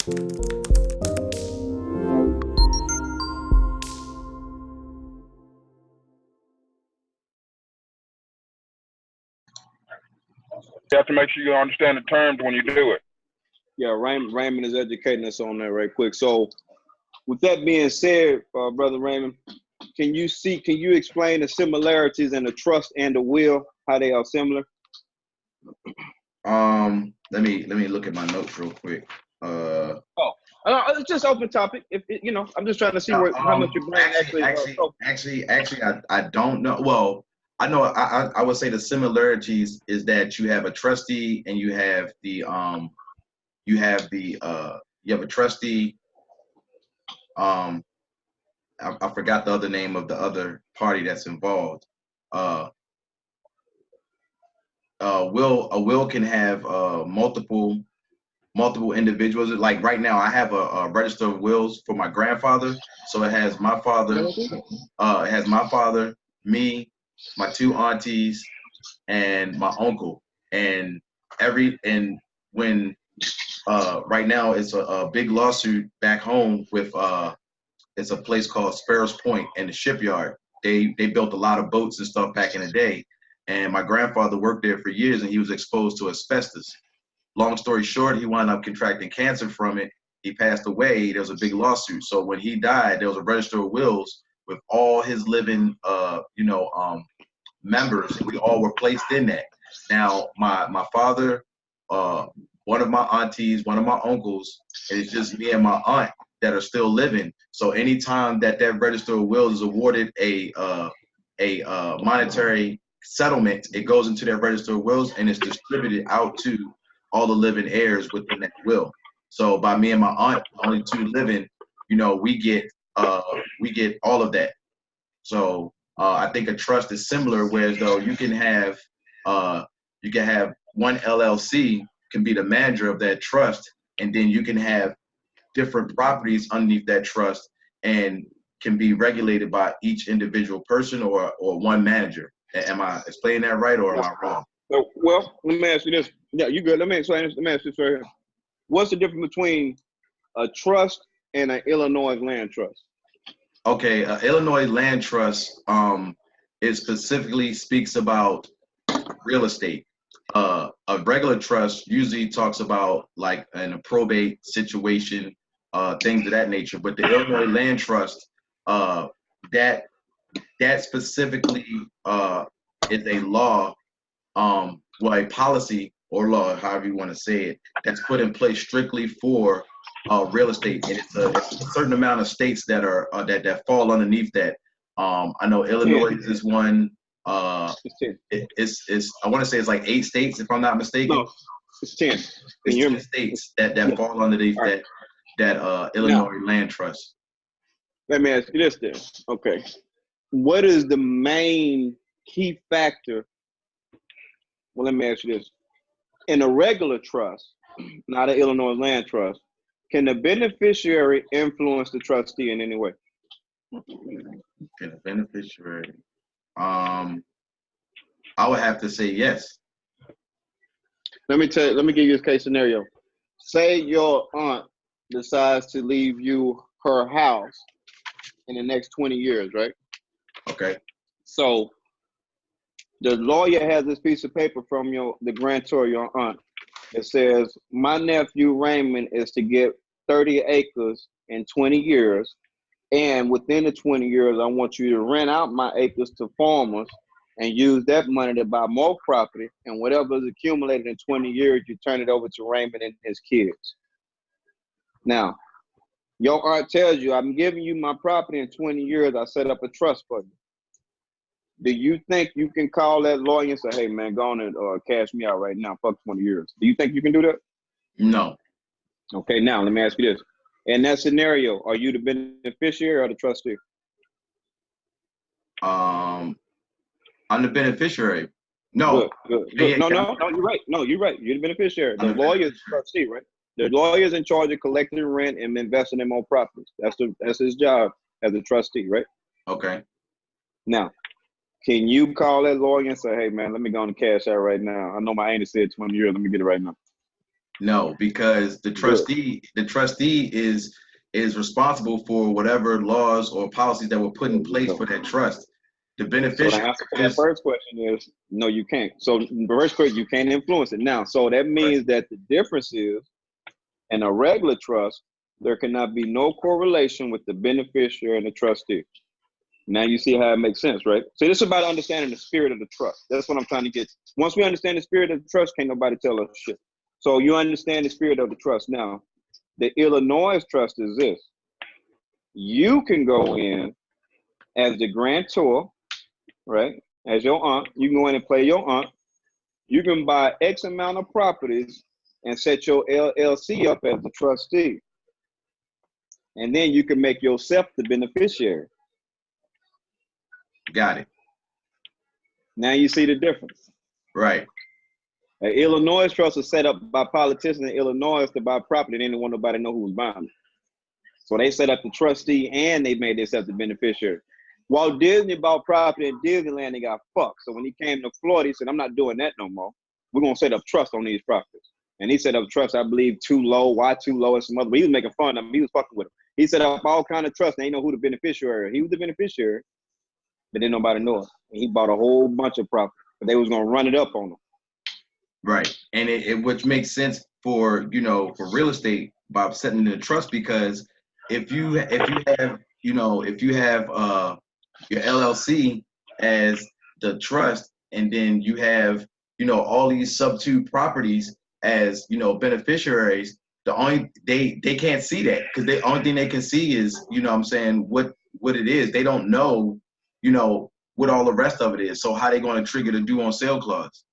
You have to make sure you understand the terms when you do it. Yeah, Raymond is educating us on that right quick. So with that being said, Brother Raymond, can you explain the similarities in the trust and the will, how they are similar? Let me look at my notes real quick. It's just open topic. If I'm just trying to see how much your brain actually, I don't know. Well, I know I would say the similarities is that you have a trustee and you have a trustee. I forgot the other name of the other party that's involved. A will can have multiple individuals. Like right now, I have a register of wills for my grandfather. So it has my father, me, my two aunties, and my uncle. And when right now it's a big lawsuit back home with it's a place called Sparrows Point in the shipyard. They built a lot of boats and stuff back in the day. And my grandfather worked there for years and he was exposed to asbestos. Long story short, he wound up contracting cancer from it. He passed away. There was a big lawsuit. So when he died, there was a register of wills with all his living, members. We all were placed in that. Now, my father, one of my aunties, one of my uncles, and it's just me and my aunt that are still living. So anytime that register of wills is awarded a monetary settlement, it goes into that register of wills and it's distributed out to all the living heirs within that will. So by me and my aunt, only two living, we get all of that. So I think a trust is similar, whereas though you can have one LLC can be the manager of that trust, and then you can have different properties underneath that trust and can be regulated by each individual person or one manager. Am I explaining that right, or am I wrong? Well, let me ask you this. Yeah, you good. Let me explain this. Let me ask you this right here. What's the difference between a trust and an Illinois land trust? Okay, Illinois land trust, it specifically speaks about real estate. A regular trust usually talks about like in a probate situation, things of that nature. But the Illinois land trust, that specifically is a law, a policy or law, however you want to say it, that's put in place strictly for real estate, and it's a certain amount of states that are that fall underneath that. I know Illinois is one. It's I want to say it's like 8 states, if I'm not mistaken. No, it's 10. It's 10 states that fall underneath that Illinois land trust. Let me ask you this then. Okay, what is the main key factor? Well, let me ask you this. In a regular trust, not an Illinois land trust, can the beneficiary influence the trustee in any way? Can the beneficiary? I would have to say yes. Let me give you a case scenario. Say your aunt decides to leave you her house in the next 20 years, right? Okay. So the lawyer has this piece of paper from the grantor, your aunt. It says, my nephew Raymond is to get 30 acres in 20 years. And within the 20 years, I want you to rent out my acres to farmers and use that money to buy more property. And whatever is accumulated in 20 years, you turn it over to Raymond and his kids. Now, your aunt tells you, I'm giving you my property in 20 years. I set up a trust for you. Do you think you can call that lawyer and say, hey, man, go on and cash me out right now, fuck 20 years? Do you think you can do that? No. Okay, now let me ask you this. In that scenario, are you the beneficiary or the trustee? I'm the beneficiary. No. Good. No, you're right. No, you're right. You're the beneficiary. The lawyer is the trustee, right? The lawyer is in charge of collecting rent and investing in more properties. That's his job as a trustee, right? Okay. Now, can you call that lawyer and say, hey, man, let me go on and cash out right now? I know my auntie said 20 years. Let me get it right now. No, because the trustee is responsible for whatever laws or policies that were put in place for that trust. The So the beneficiary answer to that is first question is no, you can't. So the first question, you can't influence it now. So that means that the difference is in a regular trust, there cannot be no correlation with the beneficiary and the trustee. Now you see how it makes sense, right? So this is about understanding the spirit of the trust. That's what I'm trying to get. Once we understand the spirit of the trust, can't nobody tell us shit. So you understand the spirit of the trust. Now, the Illinois trust is this. You can go in as the grantor, right? As your aunt, you can go in and play your aunt. You can buy X amount of properties and set your LLC up as the trustee. And then you can make yourself the beneficiary. got it. Now you see the difference. Right. An Illinois trust was set up by politicians in Illinois to buy property. They didn't want nobody to know who was buying it. So they set up the trustee and they made themselves the beneficiary. Walt Disney bought property in Disneyland, they got fucked. So when he came to Florida, he said, I'm not doing that no more. We're going to set up trust on these properties. And he set up trust, I believe, too low. Why too low? And some other, but he was making fun of him. He was fucking with him. He set up all kind of trust. They didn't know who the beneficiary. He was the beneficiary, but didn't nobody know it. And he bought a whole bunch of property, but they was going to run it up on him. Right. And it which makes sense for, you know, for real estate by setting the trust, because if you have your LLC as the trust, and then you have, you know, all these sub-2 properties as, you know, beneficiaries, they can't see that, because the only thing they can see is, you know what I'm saying, what it is. They don't know, you know, what all the rest of it is. So how they going to trigger the due on sale clause?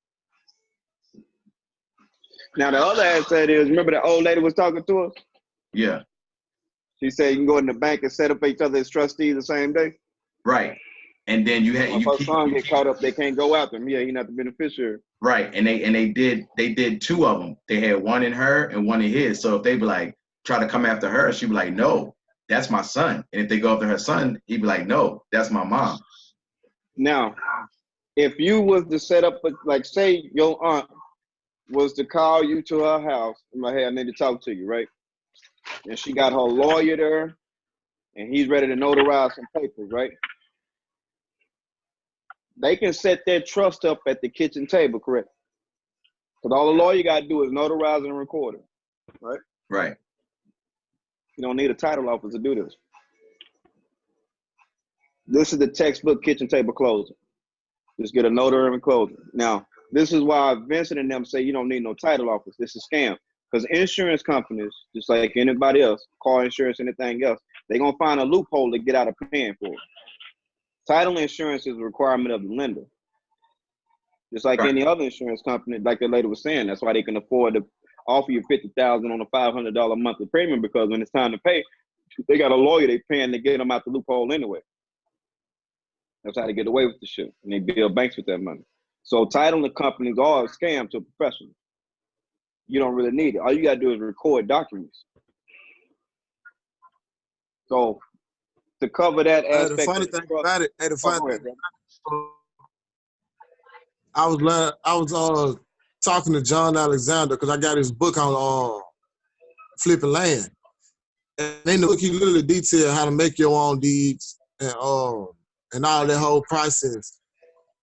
Now the other aspect is, remember the old lady was talking to us? Yeah. She said you can go in the bank and set up each other as trustees the same day. Right. And then you If her son get caught up, they can't go after him. Yeah, he's not the beneficiary. right. And they did 2 of them. They had one in her and one in his. So if they be like try to come after her, she'd be like, no, that's my son. And if they go after her son, he'd be like, no, that's my mom. Now, if you was to set up, like say your aunt was to call you to her house, and like, hey, I need to talk to you, right? And she got her lawyer there, and he's ready to notarize some papers, right? They can set their trust up at the kitchen table, correct? Because all the lawyer got to do is notarize and record it, right? Right. You don't need a title office to do this. This is the textbook kitchen table closing. Just get a notary and close it. Now, this is why Vincent and them say you don't need no title office. This is a scam. Because insurance companies, just like anybody else, car insurance, anything else, they're going to find a loophole to get out of paying for it. Title insurance is a requirement of the lender. Just like any other insurance company, like the lady was saying, that's why they can afford to offer you $50,000 on a $500 monthly premium, because when it's time to pay, they got a lawyer they paying to get them out the loophole anyway. That's how they get away with the shit, and they build banks with that money. So titling companies are a scam to a professional. You don't really need it. All you gotta do is record documents. So to cover that aspect, the funny thing about it, I was talking to John Alexander because I got his book on flipping land, and in the book he literally detailed how to make your own deeds and all that whole process.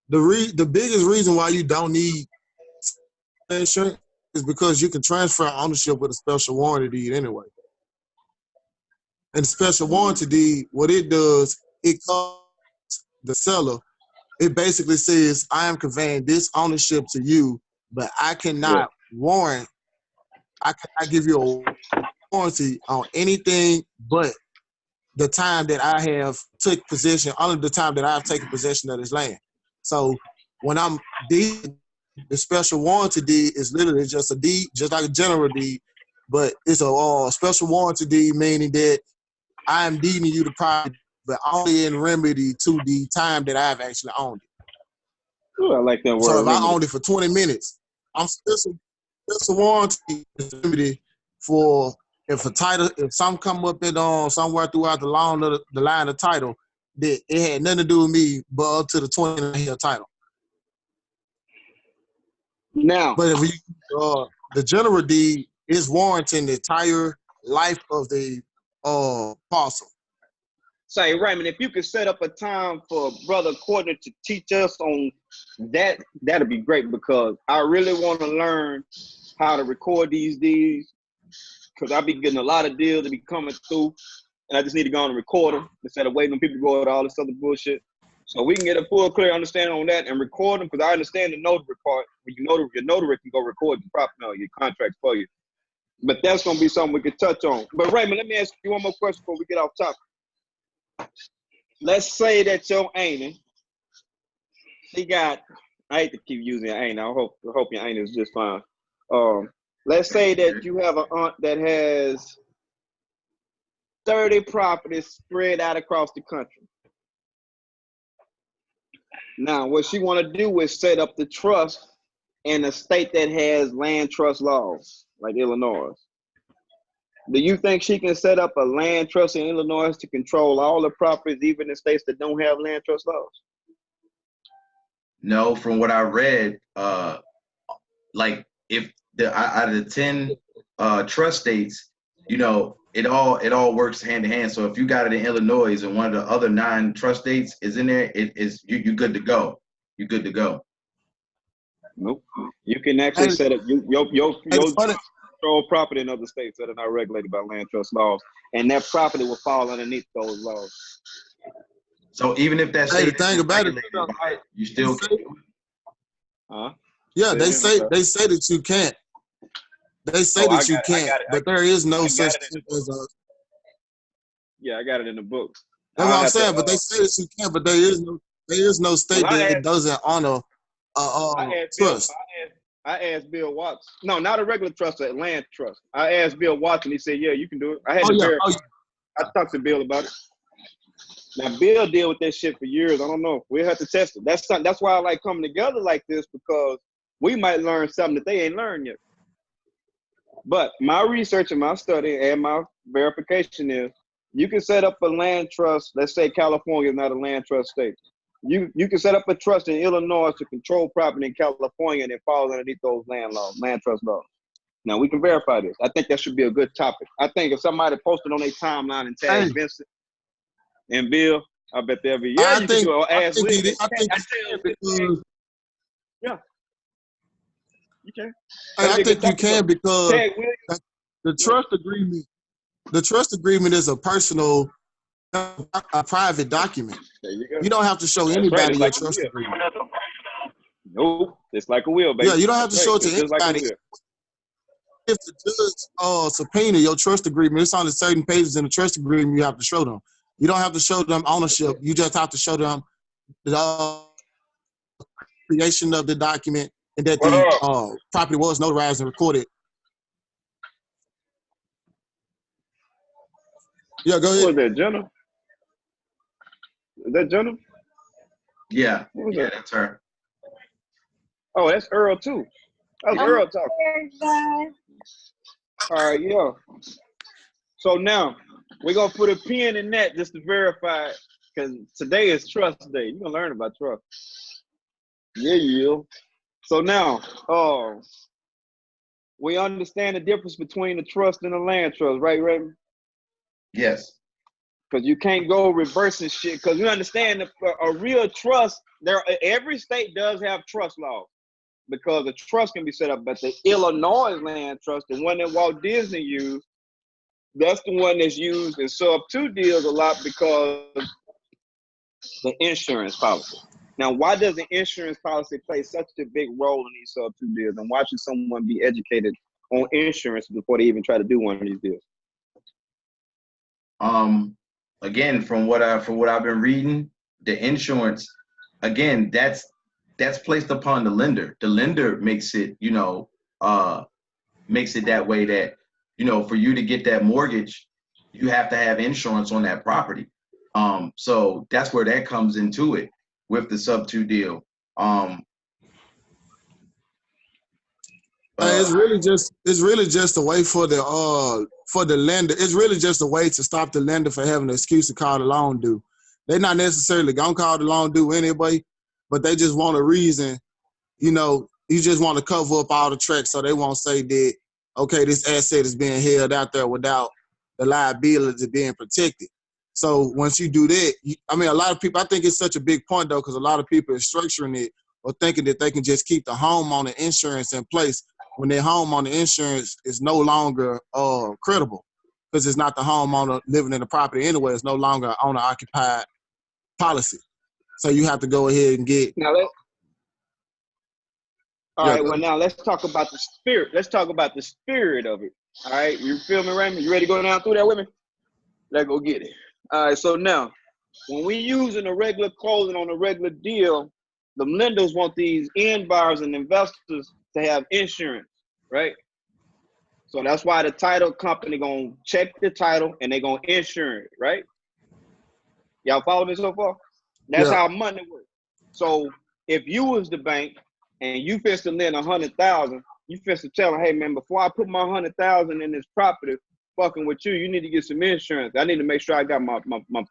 The biggest reason why you don't need insurance is because you can transfer ownership with a special warranty deed anyway. And the special warranty deed, what it does, it covers the seller. It basically says, I am conveying this ownership to you, but I cannot warrant, I cannot give you a warranty on anything but the time that I have took possession, only the time that I've taken possession of this land. So when I'm deed, the special warranty deed is literally just a deed, just like a general deed, but it's a special warranty deed, meaning that I am deeding you the property, but only in remedy to the time that I've actually owned it. Ooh, I like that word. So if I owned it for 20 minutes, I'm special warranty is remedy for if something come up in somewhere throughout the line of title, that it had nothing to do with me, but up to the 20-year title. Now, but if the general deed, it's warranting the entire life of the parcel. Say, Raymond, if you could set up a time for Brother Courtney to teach us on that, that'd be great, because I really want to learn how to record these deeds, because I be getting a lot of deals that be coming through, and I just need to go on and record them instead of waiting on people to go with all this other bullshit. So we can get a full, clear understanding on that and record them, because I understand the notary part. When you notary, your notary can go record your property, your contracts for you. But that's going to be something we could touch on. But Raymond, let me ask you one more question before we get off topic. Let's say that your auntie, she got, I hate to keep using auntie. I hope your auntie is just fine. Let's say that you have an aunt that has 30 properties spread out across the country. Now, what she want to do is set up the trust in a state that has land trust laws, like Illinois. Do you think she can set up a land trust in Illinois to control all the properties, even in states that don't have land trust laws? No, from what I read, like if out of the 10 trust states, you know, it all works hand in hand. So if you got it in Illinois and one of the other 9 trust states is in there, you're good to go. You're good to go. Nope. You can actually set up your control property in other states that are not regulated by land trust laws, and that property will fall underneath those laws. So even if that state the thing about it, you still can do it. Huh? Yeah, they say that you can't. They say that you can't, but there is no such thing as a. Yeah, I got it in the book. That's what I'm saying. But they say that you can't, but there is no state that doesn't honor trust. I asked Bill Watts. No, not a regular trust, a land trust. I asked Bill Watts, and he said, "Yeah, you can do it." I had to verify. I talked to Bill about it. Now, Bill deal with that shit for years. I don't know. We'll have to test it. That's why I like coming together like this, because we might learn something that they ain't learned yet. But my research and my study and my verification is you can set up a land trust. Let's say California is not a land trust state. You can set up a trust in Illinois to control property in California, and it falls underneath those land trust laws. Now, we can verify this. I think that should be a good topic. I think if somebody posted on their timeline and tagged Vincent and Bill, I bet they'll be, yeah, you can do it. Ask Will. Yeah. You can. I think you can, because the trust agreement is a personal, a private document. There you go. You don't have to show anybody your trust agreement. Nope, it's like a will, baby. Yeah, you don't have to show it to anybody. If the judge subpoena your trust agreement, it's on the certain pages in the trust agreement you have to show them. You don't have to show them ownership. You just have to show them the creation of the document and that the property was notarized and recorded. Yeah, go ahead. Who is that, Jenna? Is that Jenna? Yeah, that's her. Oh, that's Earl too. That's Earl talking. All right, yeah. So now we're gonna put a pin in that just to verify, because today is trust day. You're gonna learn about trust. Yeah. So now, we understand the difference between the trust and the land trust, right, Raymond? Yes. Because you can't go reversing shit. Because you understand a real trust, every state does have trust laws, because a trust can be set up. But the Illinois land trust, the one that Walt Disney used, that's the one that's used in sub-2 deals a lot, because the insurance policy. Now, why does the insurance policy play such a big role in these sub-2 deals? And why should someone be educated on insurance before they even try to do one of these deals? Again, from what I've been reading, the insurance, again, that's placed upon the lender. The lender makes it, makes it that way that, for you to get that mortgage, you have to have insurance on that property. So that's where that comes into it with the sub-2 deal. It's really just a way for the lender. It's really just a way to stop the lender for having an excuse to call the loan due. They're not necessarily gonna call the loan due anyway, but they just want a reason. You just want to cover up all the tracks so they won't say that okay, this asset is being held out there without the liability being protected. So once you do that, I mean, a lot of people, I think it's such a big point though, because a lot of people are structuring it or thinking that they can just keep the homeowner insurance in place when their homeowner insurance is no longer credible, because it's not the homeowner living in the property anyway. It's no longer an owner-occupied policy. So you have to go ahead and get. Now now let's talk about the spirit. Let's talk about the spirit of it. All right, you feel me, Raymond? You ready to go down through that with me? Let's go get it. All right, so now, when we using a regular closing on a regular deal, the lenders want these end buyers and investors to have insurance, right? So that's why the title company gonna check the title and they gonna insure it, right? Y'all follow me so far? That's how money works. So if you was the bank and you fist to lend 100,000, you fist to tell them, hey man, before I put my 100,000 in this property, fucking with you, you need to get some insurance. I need to make sure I got my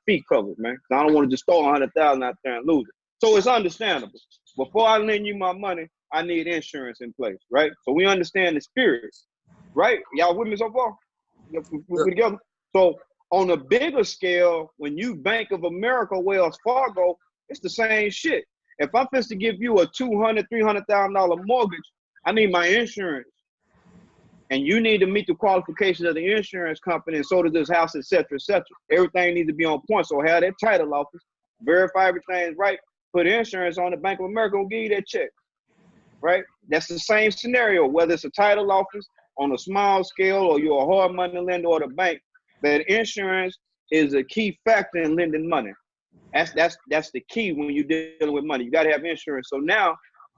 feet covered, man. I don't want to just throw 100,000 out there and lose it. So it's understandable. Before I lend you my money, I need insurance in place, right? So we understand the spirit, right? Y'all with me so far? We together? So on a bigger scale, when you Bank of America, Wells Fargo, it's the same shit. If I'm supposed to give you a $200,000, $300,000 mortgage, I need my insurance. And you need to meet the qualifications of the insurance company, and so does this house, et cetera, et cetera. Everything needs to be on point. So have that title office, verify everything is right, put insurance on the Bank of America, will give you that check, right? That's the same scenario, whether it's a title office on a small scale or you're a hard money lender or the bank, that insurance is a key factor in lending money. That's the key when you're dealing with money. You got to have insurance. So now,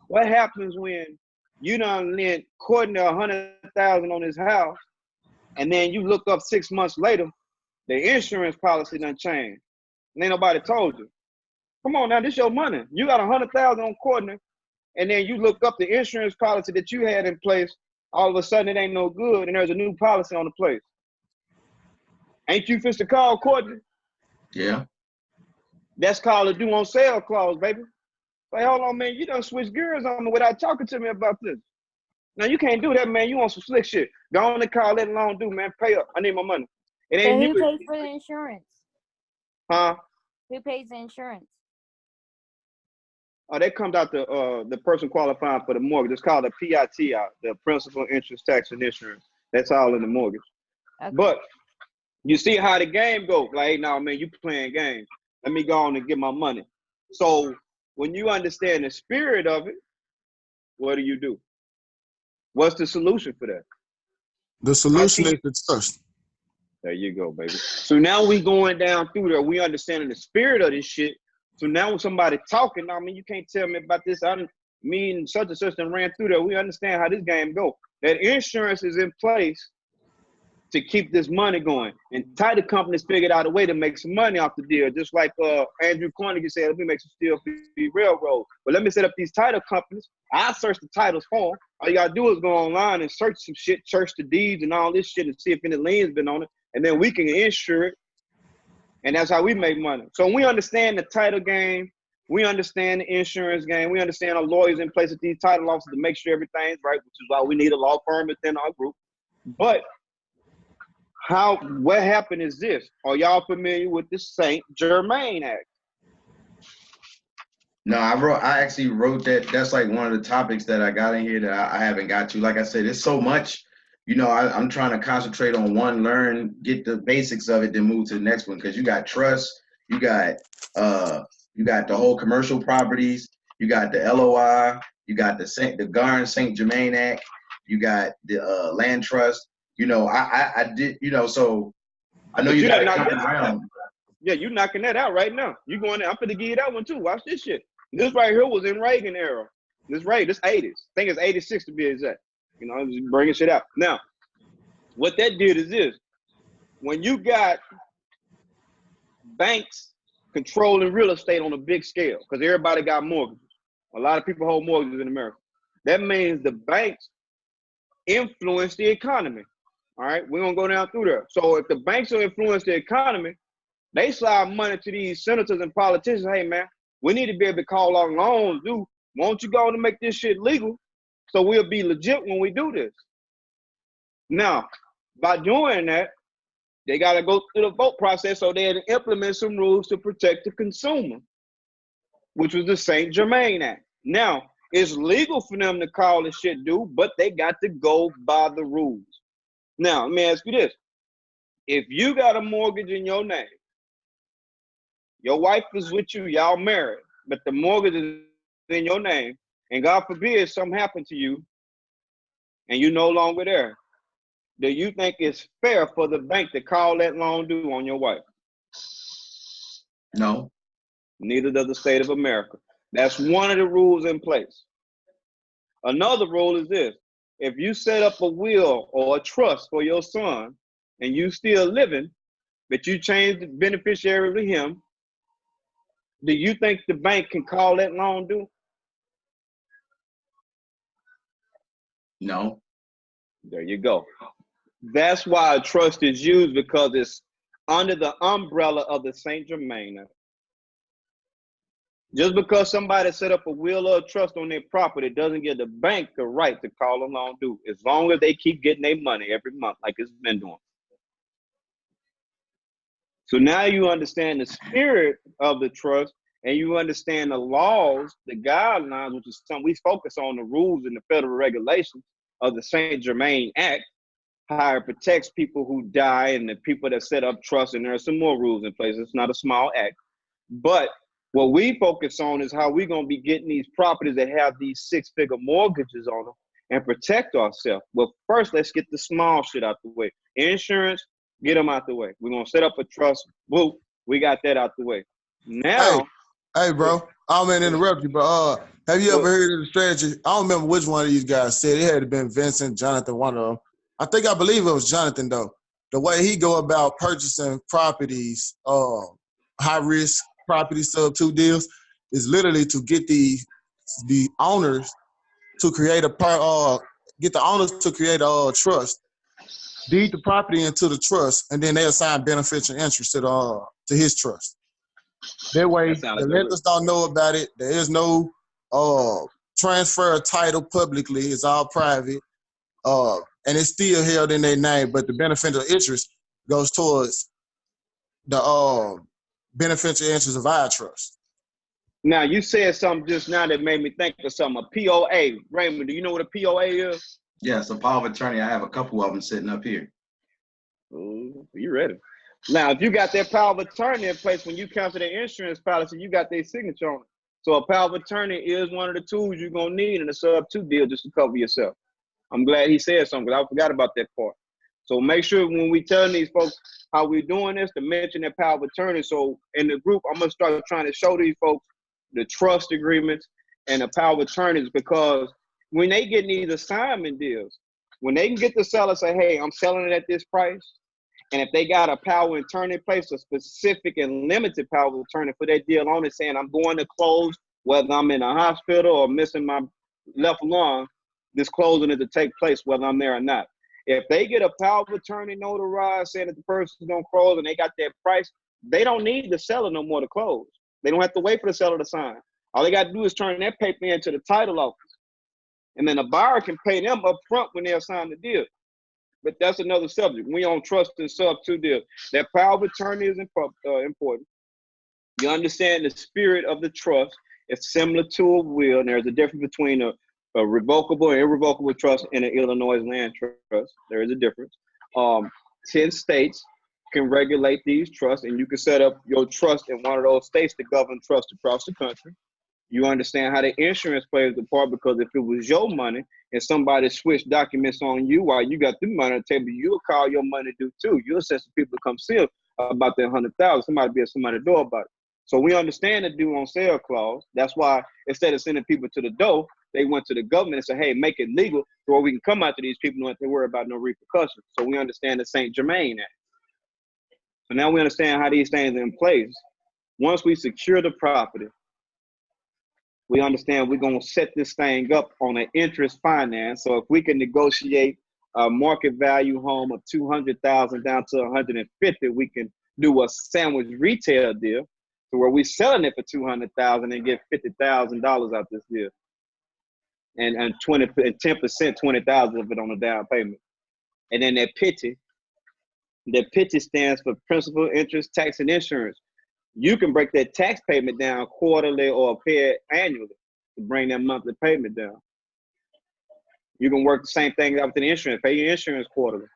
what happens when you done lent Courtney 100,000 on his house, and then you look up 6 months later, the insurance policy done changed, and ain't nobody told you? Come on now, this your money. You got 100,000 on Courtney, and then you look up the insurance policy that you had in place. All of a sudden, it ain't no good, and there's a new policy on the place. Ain't you fixed to call Courtney? Yeah. That's called a due on sale clause, baby. Like, hold on, man, you done switched gears on me without talking to me about this. Now, you can't do that, man. You want some slick shit. Go on and call, let it alone do, man. Pay up. I need my money. It ain't who pays for the insurance? Huh? Who pays the insurance? Oh, that comes out the person qualifying for the mortgage. It's called a PITI, the principal, interest, tax, and insurance. That's all in the mortgage. Okay. But you see how the game goes. Like, hey, now, man, you playing games. Let me go on and get my money. So when you understand the spirit of it, what do? What's the solution for that? The solution is the trust. There you go, baby. So now we going down through there. We understanding the spirit of this shit. So now when somebody talking, I mean, you can't tell me about this. Me and such and such and ran through there. We understand how this game go. That insurance is in place to keep this money going. And title companies figured out a way to make some money off the deal. Just like Andrew Carnegie said, let me make some steel for the railroad. But let me set up these title companies. I search the titles for them. All you gotta do is go online and search some shit, search the deeds and all this shit and see if any liens been on it. And then we can insure it. And that's how we make money. So we understand the title game. We understand the insurance game. We understand our lawyers in place at these title offices to make sure everything's right, which is why we need a law firm within our group. But what happened is this. Are y'all familiar with the St. Germain Act? No, I actually wrote that. That's like one of the topics that I got in here that I haven't got to. Like I said, it's so much. You know, I'm trying to concentrate on one, learn, get the basics of it, then move to the next one. Because you got trust, you got the whole commercial properties, you got the LOI, you got the Garn St. Germain Act, you got the land trust. You know, I did. You know, so I know you got to come around. Yeah, you knocking that out right now. You going there? I'm finna give you that one too. Watch this shit. This right here was in Reagan era. This 80s. I think it's 86 to be exact. You know, I'm just bringing shit out. Now, what that did is this. When you got banks controlling real estate on a big scale, because everybody got mortgages. A lot of people hold mortgages in America. That means the banks influence the economy. All right, we're going to go down through there. So if the banks will influence the economy, they slide money to these senators and politicians. Hey, man, we need to be able to call our loans due. Won't you go and make this shit legal so we'll be legit when we do this? Now, by doing that, they got to go through the vote process, so they had to implement some rules to protect the consumer, which was the St. Germain Act. Now, it's legal for them to call this shit due, but they got to go by the rules. Now, let me ask you this. If you got a mortgage in your name, your wife is with you, y'all married, but the mortgage is in your name, and God forbid something happened to you, and you're no longer there, do you think it's fair for the bank to call that loan due on your wife? No. Neither does the state of America. That's one of the rules in place. Another rule is this. If you set up a will or a trust for your son and you still living, but you change the beneficiary to him, do you think the bank can call that loan due? No. There you go. That's why a trust is used, because it's under the umbrella of the St. Germain Act. Just because somebody set up a will or a trust on their property doesn't give the bank the right to call a loan due, as long as they keep getting their money every month like it's been doing. So now you understand the spirit of the trust, and you understand the laws, the guidelines, which is something we focus on, the rules and the federal regulations of the St. Germain Act, how it protects people who die and the people that set up trusts, and there are some more rules in place. It's not a small act. But what we focus on is how we're going to be getting these properties that have these six-figure mortgages on them and protect ourselves. Well, first, let's get the small shit out the way. Insurance, get them out the way. We're going to set up a trust. Whoop, we got that out the way. Now. Hey, bro, I don't mean to interrupt you, but have you ever heard of the strategy? I don't remember which one of these guys said. It had to been Vincent, Jonathan, one of them. I believe it was Jonathan, though. The way he go about purchasing properties, high-risk property sub-2 deals, is literally to get the owners to create a trust, deed the property into the trust, and then they assign beneficial interest to his trust. That way, the lenders don't know about it. There is no transfer of title publicly. It's all private. And it's still held in their name, but the beneficial interest goes towards the beneficial interest of our trust. Now, you said something just now that made me think of something. A POA. Raymond, do you know what a POA is? Yes, a power of attorney. I have a couple of them sitting up here. Ooh, you ready? Now, if you got that power of attorney in place, when you cancel the insurance policy, you got their signature on it. So a power of attorney is one of the tools you're going to need in a sub-2 deal just to cover yourself. I'm glad he said something, because I forgot about that part. So make sure when we telling these folks how we're doing this, to mention that power of attorney. So in the group, I'm going to start trying to show these folks the trust agreements and the power of attorneys, because when they get these assignment deals, when they can get the seller say, hey, I'm selling it at this price, and if they got a power of attorney in place, a specific and limited power of attorney for that deal on it, saying I'm going to close, whether I'm in a hospital or missing my left lung, this closing is to take place whether I'm there or not. If they get a power of attorney notarized saying that the person's going to close and they got that price, they don't need the seller no more to close. They don't have to wait for the seller to sign. All they got to do is turn that paper into the title office. And then the buyer can pay them up front when they sign the deal. But that's another subject. We don't trust in sub-2 deals. That power of attorney is important. You understand the spirit of the trust. It's similar to a will, and there's a difference between a revocable and irrevocable trust and an Illinois land trust. There is a difference. 10 states can regulate these trusts, and you can set up your trust in one of those states to govern trusts across the country. You understand how the insurance plays the part, because if it was your money and somebody switched documents on you while you got the money on the table, you'll call your money due too. You'll send some people to come see about that $100,000. Somebody be at somebody's door about it. So we understand the due on sale clause. That's why instead of sending people to the door, they went to the government and said, hey, make it legal so we can come after these people and don't have to worry about no repercussions. So we understand the St. Germain Act. So now we understand how these things are in place. Once we secure the property, we understand we're going to set this thing up on an interest finance. So if we can negotiate a market value home of $200,000 down to $150,000, we can do a sandwich retail deal to where we're selling it for $200,000 and get $50,000 out this deal, and 10%, $20,000 of it on a down payment. And then that PITI stands for principal, interest, tax, and insurance. You can break that tax payment down quarterly or pay it annually to bring that monthly payment down. You can work the same thing out with the insurance, pay your insurance quarterly.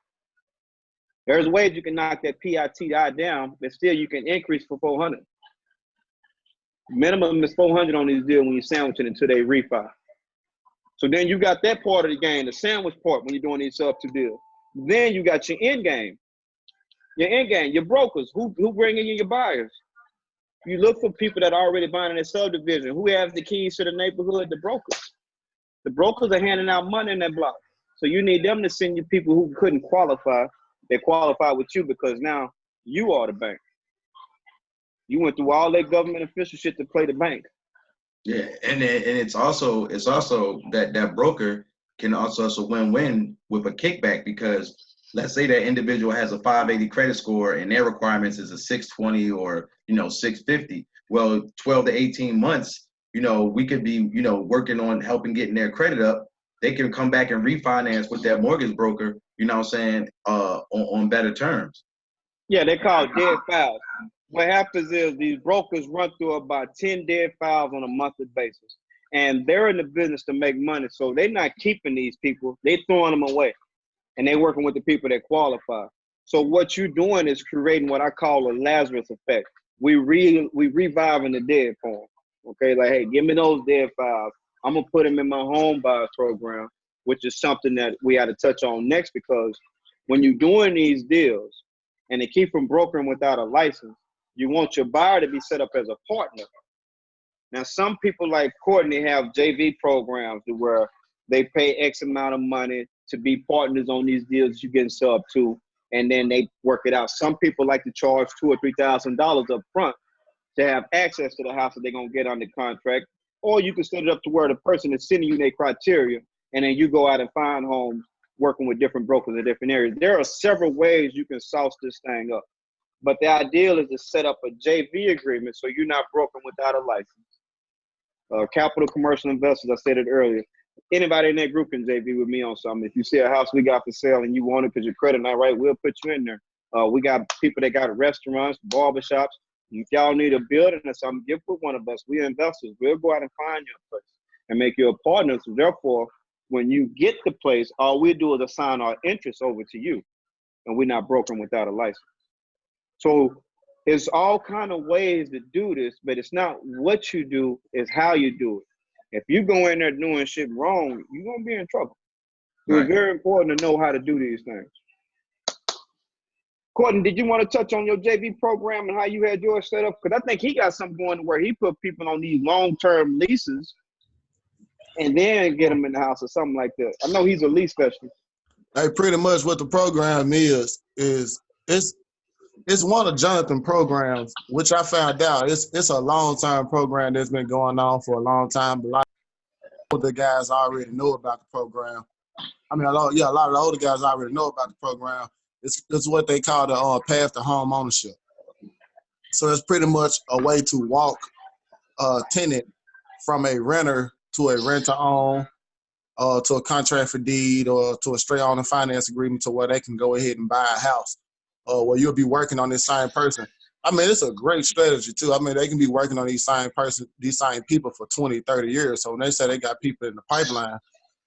There's ways you can knock that PITI down, but still you can increase for 400. Minimum is 400 on these deals when you sandwich it until they refi. So then you got that part of the game, the sandwich part when you're doing these sub-2 deals. Then you got your end game. Your brokers, who bring in your buyers. You look for people that are already buying in their subdivision. Who has the keys to the neighborhood? The brokers. The brokers are handing out money in that block. So you need them to send you people who couldn't qualify. They qualify with you because now you are the bank. You went through all that government official shit to play the bank. Yeah, and it's also that broker can also win-win with a kickback, because let's say that individual has a 580 credit score and their requirements is a 620 or 650. Well, 12 to 18 months, we could be working on helping getting their credit up. They can come back and refinance with that mortgage broker, on better terms. Yeah, they call it dead files. What happens is these brokers run through about 10 dead files on a monthly basis. And they're in the business to make money. So they're not keeping these people. They're throwing them away. And they're working with the people that qualify. So what you're doing is creating what I call a Lazarus effect. We reviving the dead for them. Okay, like, hey, give me those dead files. I'm going to put them in my home buyers program, which is something that we had to touch on next, because when you're doing these deals and they keep from brokering without a license, you want your buyer to be set up as a partner. Now, some people like Courtney have JV programs where they pay X amount of money to be partners on these deals you get sub to, and then they work it out. Some people like to charge $2,000 or $3,000 up front to have access to the house that they're going to get under contract. Or you can set it up to where the person is sending you their criteria, and then you go out and find homes working with different brokers in different areas. There are several ways you can sauce this thing up. But the ideal is to set up a JV agreement so you're not broken without a license. Capital commercial investors, I said it earlier. Anybody in that group can JV with me on something. If you see a house we got for sale and you want it because your credit not right, we'll put you in there. We got people that got restaurants, barbershops. If y'all need a building or something, get with one of us. We're investors. We'll go out and find you a place and make you a partner. So therefore, when you get the place, all we do is assign our interest over to you, and we're not broken without a license. So it's all kind of ways to do this, but it's not what you do, it's how you do it. If you go in there doing shit wrong, you're going to be in trouble. So It's very important to know how to do these things. Courtney, did you want to touch on your JV program and how you had yours set up? Because I think he got something going where he put people on these long-term leases and then get them in the house or something like that. I know he's a lease specialist. Hey, pretty much what the program is it's one of Jonathan's programs, which I found out it's a long-term program that's been going on for a long time. But a lot of the guys already know about the program. I mean, a lot of the older guys already know about the program. It's what they call the path to home ownership. So it's pretty much a way to walk a tenant from a renter to a renter-own, to a contract for deed, or to a straight on and finance agreement to where they can go ahead and buy a house. Where you'll be working on this same person. I mean, it's a great strategy too. I mean, they can be working on these same people for 20, 30 years. So when they say they got people in the pipeline,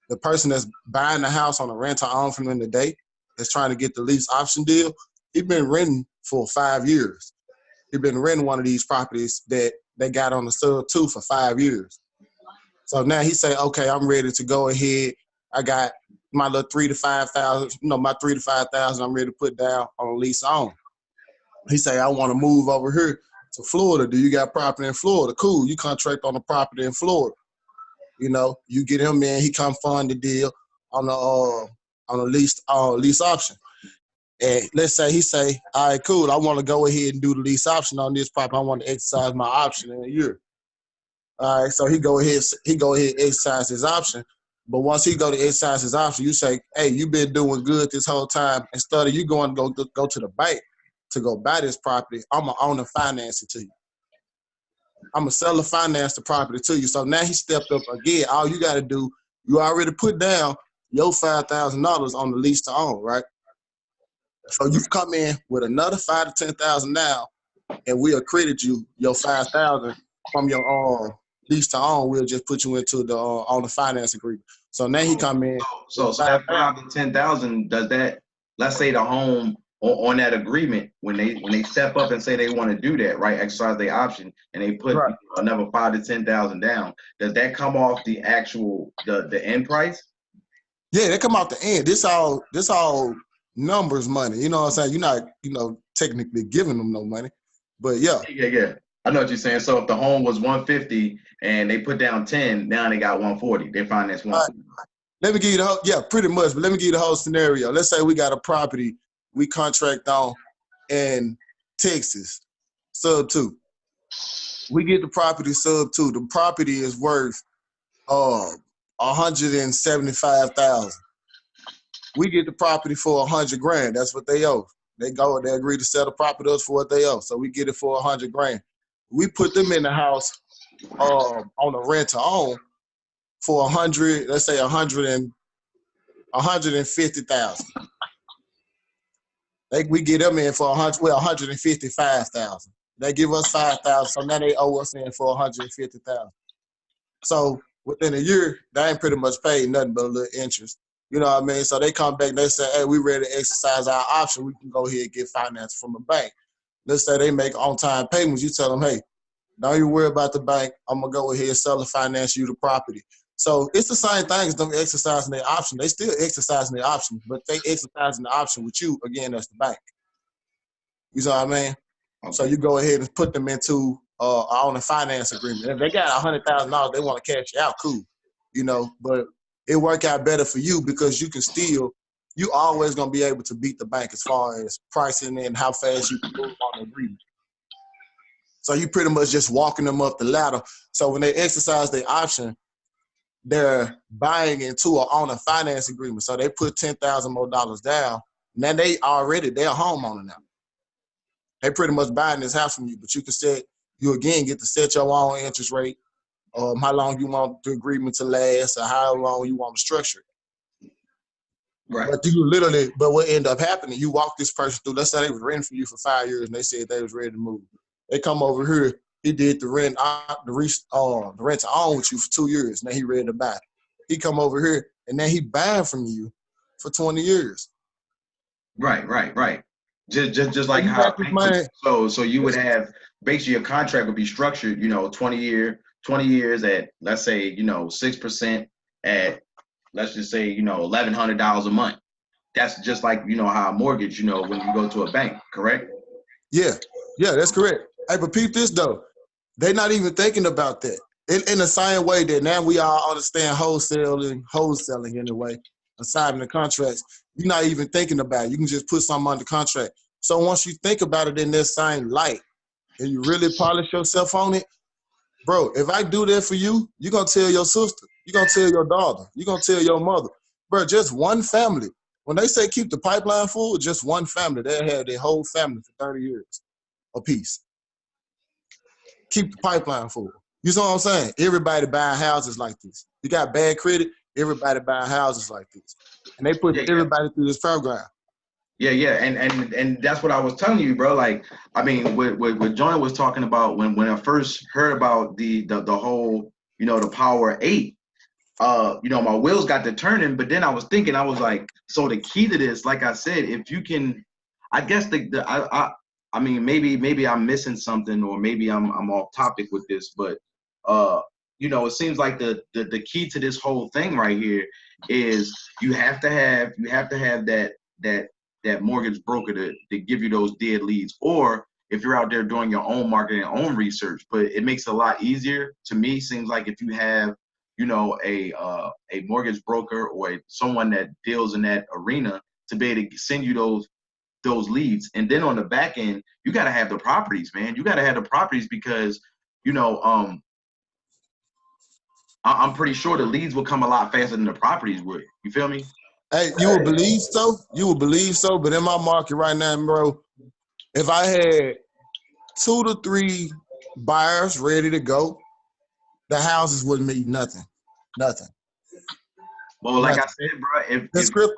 the person that's buying the house on a rent-to-own from them today, that's trying to get the lease option deal, he's been renting for 5 years. He's been renting one of these properties that they got on the sub-2 for 5 years. So now he say, okay, I'm ready to go ahead. I got my little $3,000 to $5,000, my $3,000 to $5,000 I'm ready to put down on a lease on. He say, I want to move over here to Florida. Do you got property in Florida? Cool, you contract on the property in Florida. You get him in, he come fund the deal on the lease option. And let's say he say, all right, cool, I want to go ahead and do the lease option on this property. I want to exercise my option in a year. All right, so he go ahead exercise his option. But once he go to exercise his option, you say, hey, you've been doing good this whole time. Instead of you going to go to the bank to go buy this property, I'm going to own and finance it to you. I'm going to sell and finance the property to you. So now he stepped up again. All you got to do, you already put down your $5,000 on the lease to own, right? So you come in with another 5 to 10,000 down, and we'll credit you your 5,000 from your lease to own. We'll just put you into the on the finance agreement. So now he come in. So that 5 to 10,000, does that, let's say the home on that agreement, when they step up and say they want to do that, right, exercise their option, and they put Right. another 5 to 10,000 down, does that come off the actual the end price? Yeah, they come out the end. This all numbers money. You know what I'm saying? You're not, technically giving them no money. But yeah. Yeah. I know what you're saying. So if the home was 150 and they put down 10, now they got 140. They finance 140. Let me give you the whole, pretty much, but let me give you the whole scenario. Let's say we got a property we contract on in Texas, sub 2. We get the property sub 2. The property is worth $175,000. We get the property for $100,000. That's what they owe. They agree to sell the property to us for what they owe. So we get it for $100,000. We put them in the house on a rent to own for 100. Let's say 150,000. We get them in for 155,000. They give us 5,000, so now they owe us in for 150,000. So within a year, they ain't pretty much paid nothing but a little interest. You know what I mean? So they come back and they say, hey, we ready to exercise our option. We can go ahead and get finance from a bank. Let's say they make on-time payments. You tell them, hey, don't you worry about the bank. I'm going to go ahead and sell the finance you the property. So it's the same thing as them exercising their option. They still exercising their option, but they exercising the option with you, again, that's the bank. You know what I mean? Okay. So you go ahead and put them into on a finance agreement. If they got $100,000, they want to cash you out, cool. But it work out better for you because you always going to be able to beat the bank as far as pricing and how fast you can move on the agreement. So you pretty much just walking them up the ladder. So when they exercise their option, they're buying into or on a finance agreement. So they put $10,000 more down. Now they're a homeowner now. They pretty much buying this house from you, but you again get to set your own interest rate, how long you want the agreement to last, or how long you want to structure it. Right. But what ended up happening, you walk this person through, let's say they was renting for you for 5 years and they said they was ready to move. They come over here, he did the rent to own with you for 2 years. Now he ready to buy. He come over here and then he buying from you for 20 years. Right. Just like how so you would have basically your contract would be structured, 20 years at, let's say, 6% at, let's just say, $1,100 a month. That's just like, how a mortgage, when you go to a bank, correct? Yeah, that's correct. Hey, but peep this though. They're not even thinking about that. In the same way that now we all understand wholesaling in a way, signing the contracts. You're not even thinking about it. You can just put something on the contract. So once you think about it in that same light and you really polish yourself on it, bro, if I do that for you, you're going to tell your sister. You're going to tell your daughter. You're going to tell your mother. Bro, just one family. When they say keep the pipeline full, just one family. They'll have their whole family for 30 years apiece. Keep the pipeline full. You know what I'm saying? Everybody buying houses like this. You got bad credit, everybody buying houses like this. And they put everybody through this program. Yeah, and that's what I was telling you, bro. Like, I mean, what Jonah was talking about when I first heard about the whole, the Power 8, my wheels got to turning. But then I was thinking, I was like, so the key to this, like I said, if you can, I guess I mean, maybe I'm missing something, or maybe I'm off topic with this, but it seems like the key to this whole thing right here is you have to have that mortgage broker to give you those dead leads, or if you're out there doing your own marketing and own research. But it makes it a lot easier to me. Seems like if you have a mortgage broker or someone that deals in that arena to be able to send you those leads. And then on the back end, you got to have the properties, man. You got to have the properties because I'm pretty sure the leads will come a lot faster than the properties would. You feel me? Hey, you would believe so? You would believe so, but in my market right now, bro, if I had 2 to 3 buyers ready to go, the houses wouldn't mean nothing. Well, like I said, bro,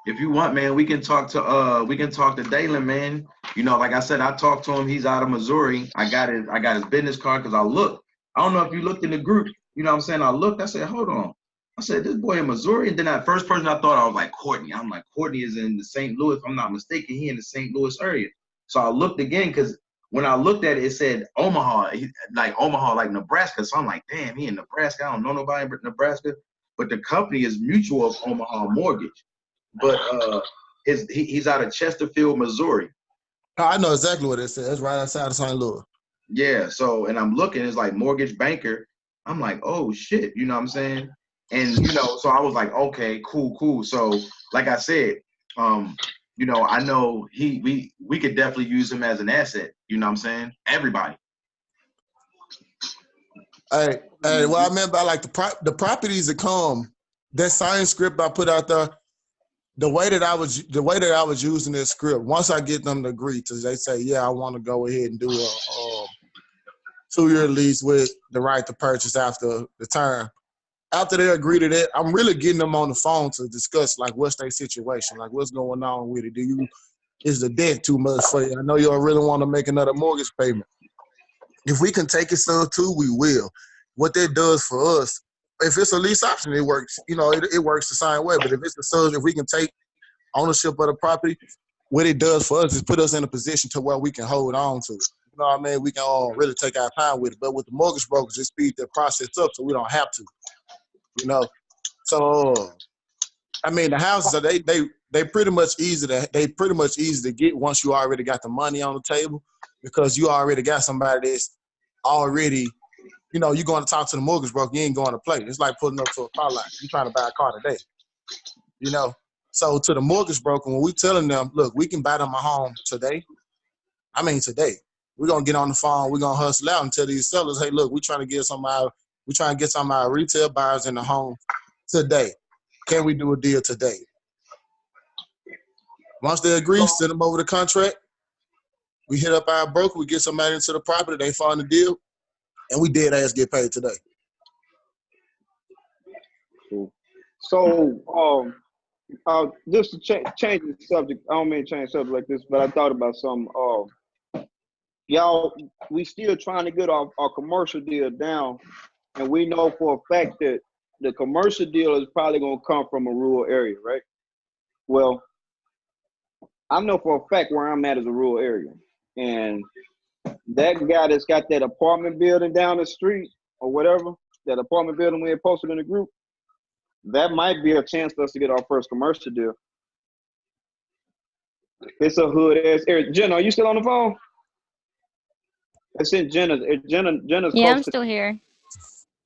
if you want, man, we can talk to Dalen, man. You know, like I said, I talked to him. He's out of Missouri. I got his business card because I don't know if you looked in the group. You know what I'm saying? I looked. I said, hold on. I said, this boy in Missouri. And then that first person I thought, I was like, Courtney. I'm like, Courtney is in the St. Louis. If I'm not mistaken, he in the St. Louis area. So I looked again because when I looked at it, it said Omaha, like Nebraska. So I'm like, damn, he in Nebraska. I don't know nobody but Nebraska. But the company is Mutual of Omaha Mortgage. But he's out of Chesterfield, Missouri. I know exactly what it says. It's right outside of St. Louis. Yeah. So, and I'm looking, it's like mortgage banker. I'm like, oh shit, you know what I'm saying? And you know, so I was like, okay, cool. So, like I said, you know, I know we could definitely use him as an asset. You know what I'm saying? Everybody. Hey, what I meant by like the properties that come, that same script I put out there, the way that I was using this script, once I get them to agree to, they say, yeah, I want to go ahead and do a 2-year lease with the right to purchase after the term. After they agree to that, I'm really getting them on the phone to discuss like what's their situation, like what's going on with it. Is the debt too much for you? I know y'all really want to make another mortgage payment. If we can take it sub too, we will. What that does for us, if it's a lease option, it works. You know, it works the same way. But if it's a sub, if we can take ownership of the property, what it does for us is put us in a position to where we can hold on to it. You know what I mean? We can really take our time with it. But with the mortgage brokers, it speeds the process up so we don't have to. You know, so I mean the houses are they pretty much easy to get once you already got the money on the table, because you already got somebody that's already, you know, you're going to talk to the mortgage broker, you ain't going to play. It's like pulling up to a car lot. You're trying to buy a car today. You know, so to the mortgage broker, when we telling them, look, we can buy them a home today. We're gonna get on the phone, we're gonna hustle out and tell these sellers, hey, look, we're trying to get some of our retail buyers in the home today. Can we do a deal today? Once they agree, send them over the contract. We hit up our broker, we get somebody into the property, they find the deal, and we dead ass get paid today. Cool. So, just to change the subject, I don't mean to change the subject like this, but I thought about something. Y'all, we still trying to get our commercial deal down, and we know for a fact that the commercial deal is probably going to come from a rural area, right? Well, I know for a fact where I'm at is a rural area, and that guy that's got that apartment building down the street or whatever, that apartment building we had posted in the group, that might be a chance for us to get our first commercial deal. It's a hood ass area. Jenna, are you still on the phone? It's in Jenna's. Jenna's Yeah, I'm close to, still here.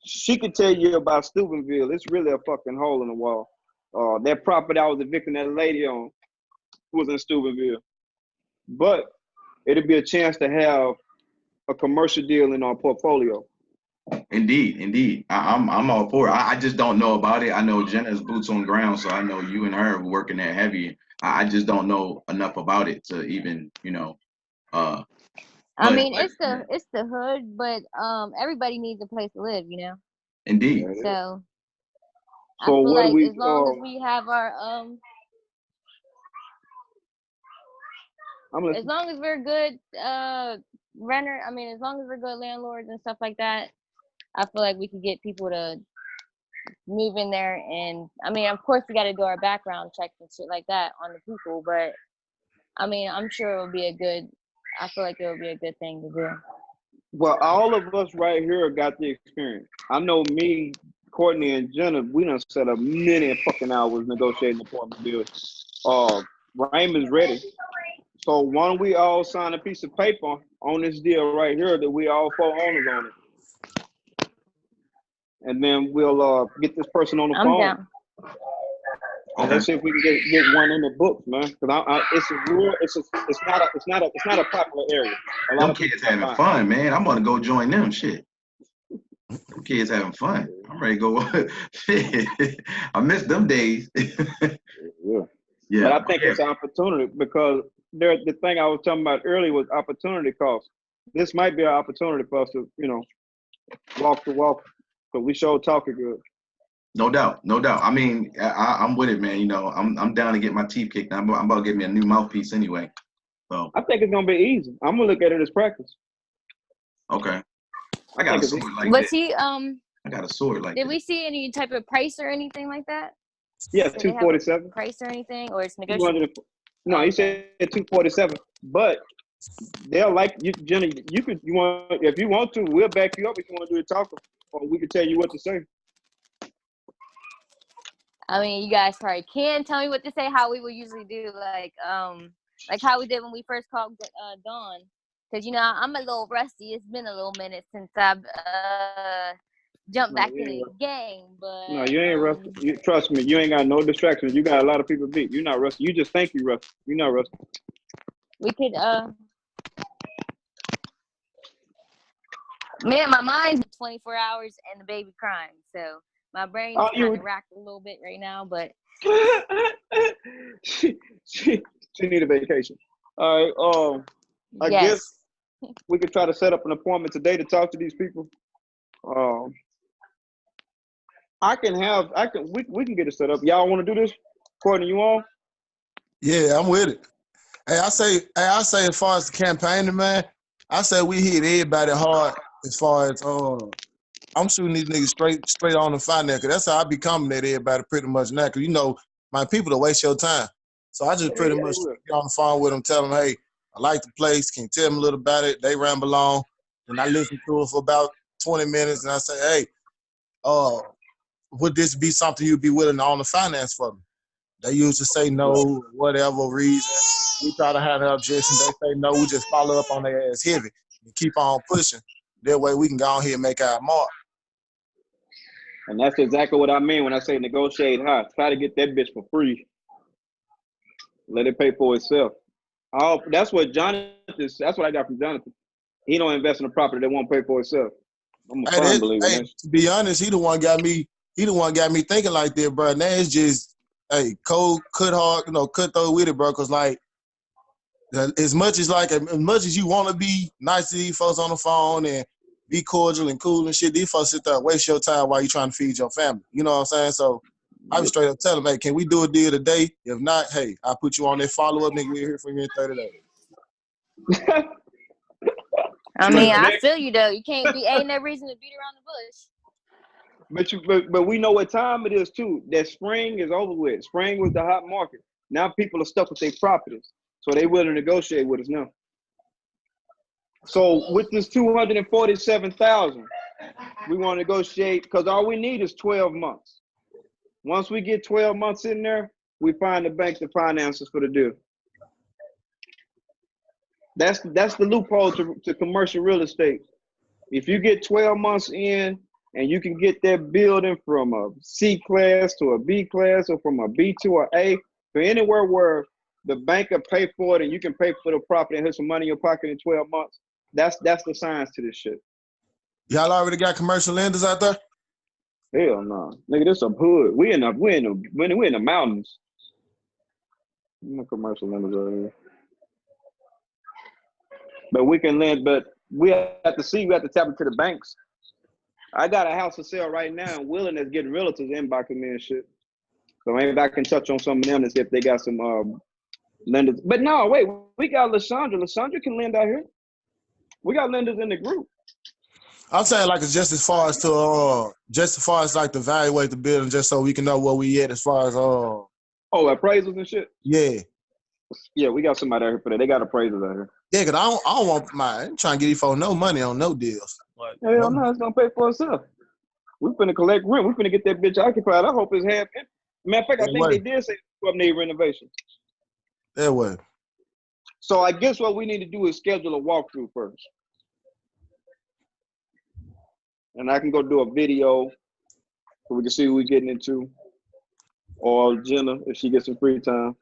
she could tell you about Steubenville. It's really a fucking hole in the wall. That property I was evicting that lady on was in Steubenville. But it'd be a chance to have a commercial deal in our portfolio. Indeed. I'm all for it. I just don't know about it. I know Jenna's boots on ground, so I know you and her are working there heavy. I just don't know enough about it to even, you know. I mean, it's the hood, but everybody needs a place to live, you know. Indeed. So I So feel what like we as long as we have our as long as we're good renter, I mean, as long as we're good landlords and stuff like that, I feel like we can get people to move in there. And I mean, of course, we got to do our background checks and shit like that on the people, but I mean, I'm sure it'll be I feel like it will be a good thing to do. Well, all of us right here got the experience. I know me, Courtney, and Jenna, we done set up many fucking hours negotiating apartment deals. Raymond's ready. So why don't we all sign a piece of paper on this deal right here that we all 4 owners on it, and then we'll get this person on the phone. Down. And let's see if we can get one in the books, man. Because it's not a popular area. A lot Them of kids having fun, man. I'm gonna go join them. Shit. Them kids having fun. I'm ready to go. Shit. I miss them days. Yeah. But I think it's an opportunity, because the thing I was talking about earlier was opportunity cost. This might be an opportunity for us to, you know, walk the walk, because we sure talking good. No doubt, no doubt. I mean, I'm with it, man. You know, I'm down to get my teeth kicked. I'm about to get me a new mouthpiece anyway. So I think it's gonna be easy. I'm gonna look at it as practice. okay, I got a sword like Was that. he I got a sword like that. did we see any type of price or anything like that? Yeah, Did they have a 247. price or anything, or it's negotiable? 200. No, he said 247. But they'll like you, Jenny. You want if you want to, we'll back you up if you want to do the talking, or we can tell you what to say. I mean, you guys probably can tell me what to say. How we would usually do, like how we did when we first called Dawn, because you know I'm a little rusty. It's been a little minute since I've jumped back in the game, but No, you ain't rusty. Trust me, you ain't got no distractions. You got a lot of people beat. You're not rusty. You just think you rusty. You're not rusty. we could man, my mind's 24 hours and the baby crying, so my brain's kind of racked a little bit right now, but she need a vacation. All right. I yes. guess we could try to set up an appointment today to talk to these people. We can get it set up. Y'all want to do this? Courtney, you on? Yeah, I'm with it. Hey, I say as far as the campaigning, man, I say we hit everybody hard as far as I'm shooting these niggas straight on the finance, because that's how I be coming at everybody pretty much now. Because you know, my people to waste your time. So I just pretty much get on the phone with them, tell them, hey, I like the place. Can you tell them a little about it? They ramble on. And I listen to it for about 20 minutes, and I say, hey, would this be something you'd be willing to own the finance for me? They usually say no, whatever reason. We try to have an objection. They say no, we just follow up on their ass heavy and keep on pushing. That way we can go on here and make our mark. And that's exactly what I mean when I say negotiate high. Try to get that bitch for free. Let it pay for itself. That's what I got from Jonathan. He don't invest in a property that won't pay for itself. I'm a firm believer in that. To be honest, he the one got me thinking like that, bro. Now it's just, hey, cold, cut hard, cut through with it, bro. Cause like, as much as you want to be nice to these folks on the phone and be cordial and cool and shit, these folks sit there and waste your time while you trying to feed your family. You know what I'm saying? So I be straight up telling them, hey, can we do a deal today? If not, hey, I'll put you on that follow-up, nigga. We'll hear from you in 30 days. I mean, I feel you though. You can't be ain't no reason to beat around the bush. But we know what time it is too. That spring is over with. Spring was the hot market. Now people are stuck with their properties, so they willing to negotiate with us now. So with this 247,000, we want to negotiate because all we need is 12 months. Once we get 12 months in there, we find the bank the finances for the deal. That's the loophole to commercial real estate. If you get 12 months in and you can get that building from a C class to a B class or from a B to an A, for anywhere where the bank will pay for it and you can pay for the property and have some money in your pocket in 12 months, that's the science to this shit. Y'all already got commercial lenders out there? Hell no. Nigga, this a hood. We in the mountains. No commercial lenders out here. But we can lend, but we have to tap into the banks. I got a house for sale right now in Willing that's getting realtors inboxing me and shit. So maybe I can touch on some of them and see if they got some lenders. But no, wait, we got LaShondra. LaShondra can lend out here. We got lenders in the group. I'm saying like it's just as far as like to evaluate the building, just so we can know where we at as far as appraisals and shit. Yeah, we got somebody out here for that. They got appraisals out here. Yeah, cause I don't want I'm trying to get you for no money on no deals. Hell no, it's gonna pay for itself. We finna collect rent. We finna get that bitch occupied. I hope it's half empty. Matter of fact, I think they did say up need renovation. That way. So I guess what we need to do is schedule a walkthrough first. And I can go do a video so we can see what we're getting into. Or Jenna, if she gets some free time.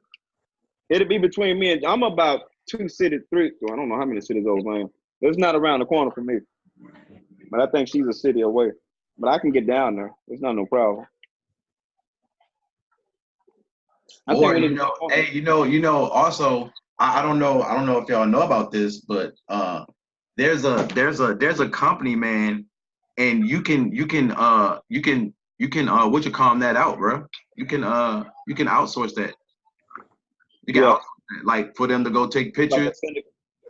It'll be between me and I'm about 2 cities, 3. I don't know how many cities over I am. It's not around the corner from me. But I think she's a city away. But I can get down there. It's not no problem. Also, I don't know if y'all know about this, but there's a company, man, and you can you can calm that out, bro. You can outsource that. You can outsource that, like for them to go take pictures.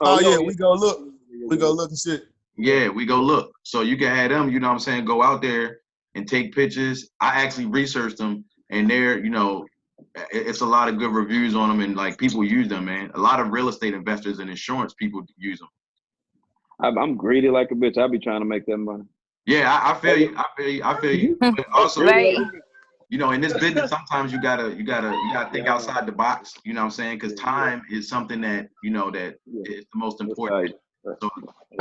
Oh yeah, we go look. We go look and shit. Yeah, we go look. So you can have them, you know what I'm saying, go out there and take pictures. I actually researched them, and they're, you know, it's a lot of good reviews on them, and like people use them, man. A lot of real estate investors and insurance people use them. I'm greedy like a bitch. I be trying to make that money. Yeah, I feel you. I feel you. But also, Right. you know, in this business, sometimes you gotta think outside the box. You know what I'm saying? Because time is something that that is the most important. So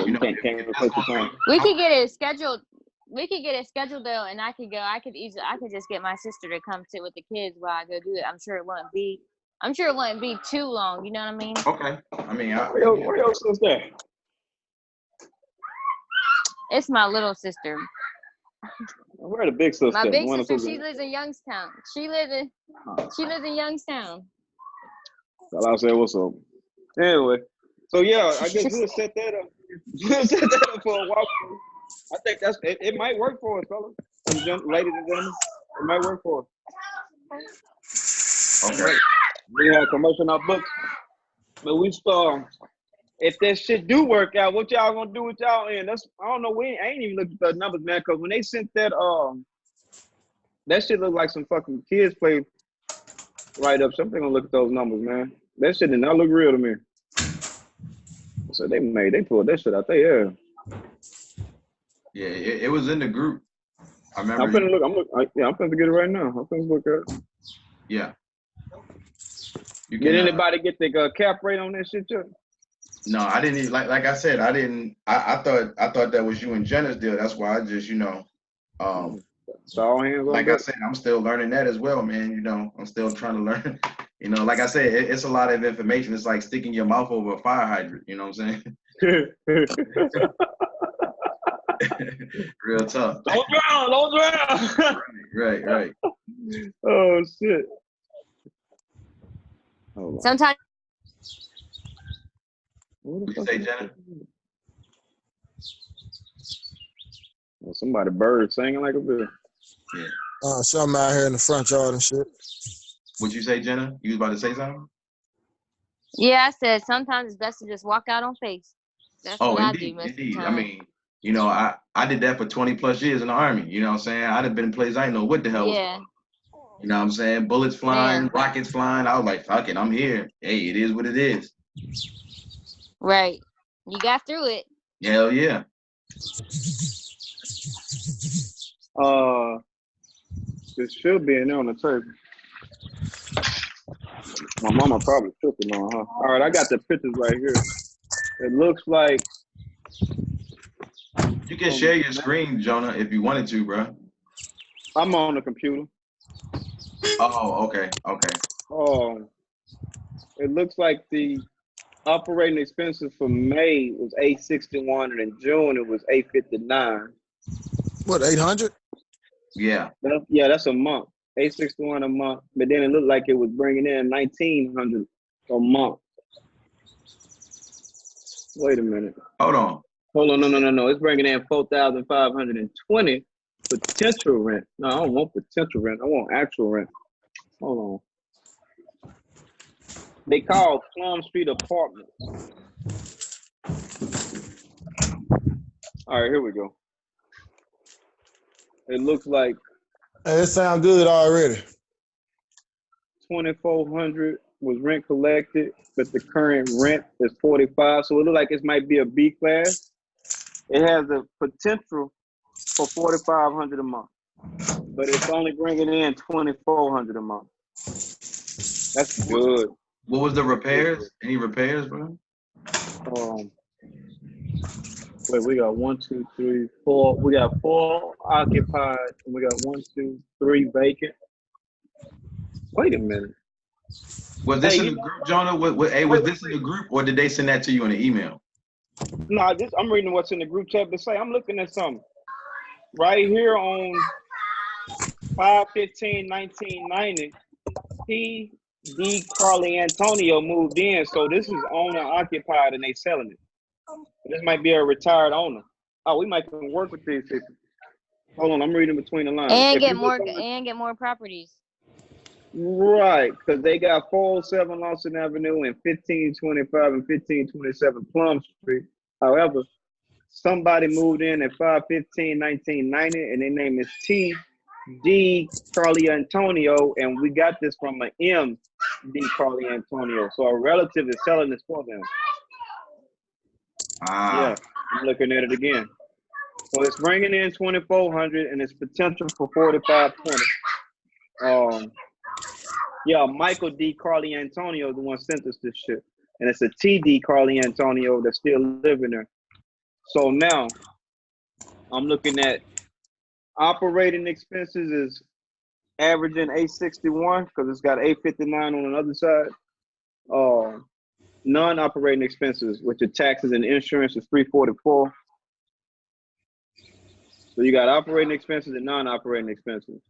you know, can't replace the time. We could get it scheduled. We could get it scheduled though, and I could just get my sister to come sit with the kids while I go do it. I'm sure it wouldn't be too long. You know what I mean? Okay. I mean, where your sister? It's my little sister. Where the big sister? My big sister, she lives in Youngstown. She lives in Youngstown. So I said, what's up? Anyway, so yeah, I guess we'll set that up. We'll set that up for a walk. I think it might work for us, fellas. Ladies and gentlemen, it might work for us. Okay. We have commercial in our books, but we start. If that shit do work out, what y'all gonna do with y'all end? I don't know. I ain't even looked at the numbers, man. Cause when they sent that shit looked like some fucking kids play right up. So I'm gonna look at those numbers, man. That shit did not look real to me. So they pulled that shit out there. Yeah, it was in the group. I remember. I'm finna look. I'm finna get it right now. I'm finna look at it. Yeah. Did anybody get the cap rate on that shit yet? No, I didn't even, like I said, I didn't. I thought that was you and Jenna's deal. That's why I just So all hands on like deck. I said, I'm still learning that as well, man. You know, I'm still trying to learn. You know, like I said, it's a lot of information. It's like sticking your mouth over a fire hydrant. You know what I'm saying? Real tough. Don't drown. Right. Oh shit. Hold on. Sometimes. What you say, Jenna? Somebody bird singing like a bird. Yeah. Something out here in the front yard and shit. What'd you say, Jenna? You was about to say something? Yeah, I said sometimes it's best to just walk out on faith. That's what I do most of the Indeed. time. I mean, you know, I did that for 20 plus years in the Army. You know what I'm saying? I'd have been in places I didn't know what the hell was going on. You know what I'm saying? Bullets flying, rockets flying. I was like, fuck it, I'm here. Hey, it is what it is. Right. You got through it. Hell yeah. This should be in there on the table. My mama probably tripping on her. All right, I got the pictures right here. It looks like you can share your screen, Jonah, if you wanted to, bro. I'm on the computer. Oh, okay. It looks like the operating expenses for May was $861, and in June it was $859. What, 800? Yeah. That's a month. $861 a month, but then it looked like it was bringing in $1,900 a month. Wait a minute. Hold on. No. It's bringing in $4,520 potential rent. No, I don't want potential rent. I want actual rent. Hold on. They call Plum Street Apartments. All right, here we go. It looks like Hey, it sound good already. $2,400 was rent collected, but the current rent is $45. So it looks like it might be a B class. It has a potential for $4,500 a month, but it's only bringing in $2,400 a month. That's good. What was the repairs? Any repairs, bro? Wait, we got 1, 2, 3, 4. We got 4 occupied, and we got 1, 2, 3 vacant. Wait a minute. Was this in the group, Jonah? Was this in the group, or did they send that to you in an email? No, I'm reading what's in the group chat to say. I'm looking at something right here on 5/15/1990. P.D. Carly Antonio moved in, so this is owner occupied, and they selling it. This might be a retired owner. Oh, we might can work with these people. Hold on, I'm reading between the lines. And If get you look more on the- and get more properties. Right, because they got 407 Lawson Avenue and 1525 and 1527 Plum Street. However, somebody moved in at 5/15/1990, and their name is T.D. Carly Antonio, and we got this from an M.D. Carly Antonio. So a relative is selling this for them. Yeah, I'm looking at it again. So it's bringing in 2,400, and it's potential for 4,520. Yeah, Michael D. Carly Antonio is the one sent us this shit, and it's a T.D. Carly Antonio that's still living there. So now I'm looking at operating expenses is averaging 861 because it's got 859 on the other side. Non-operating expenses, which are taxes and insurance, is 344. So you got operating expenses and non-operating expenses.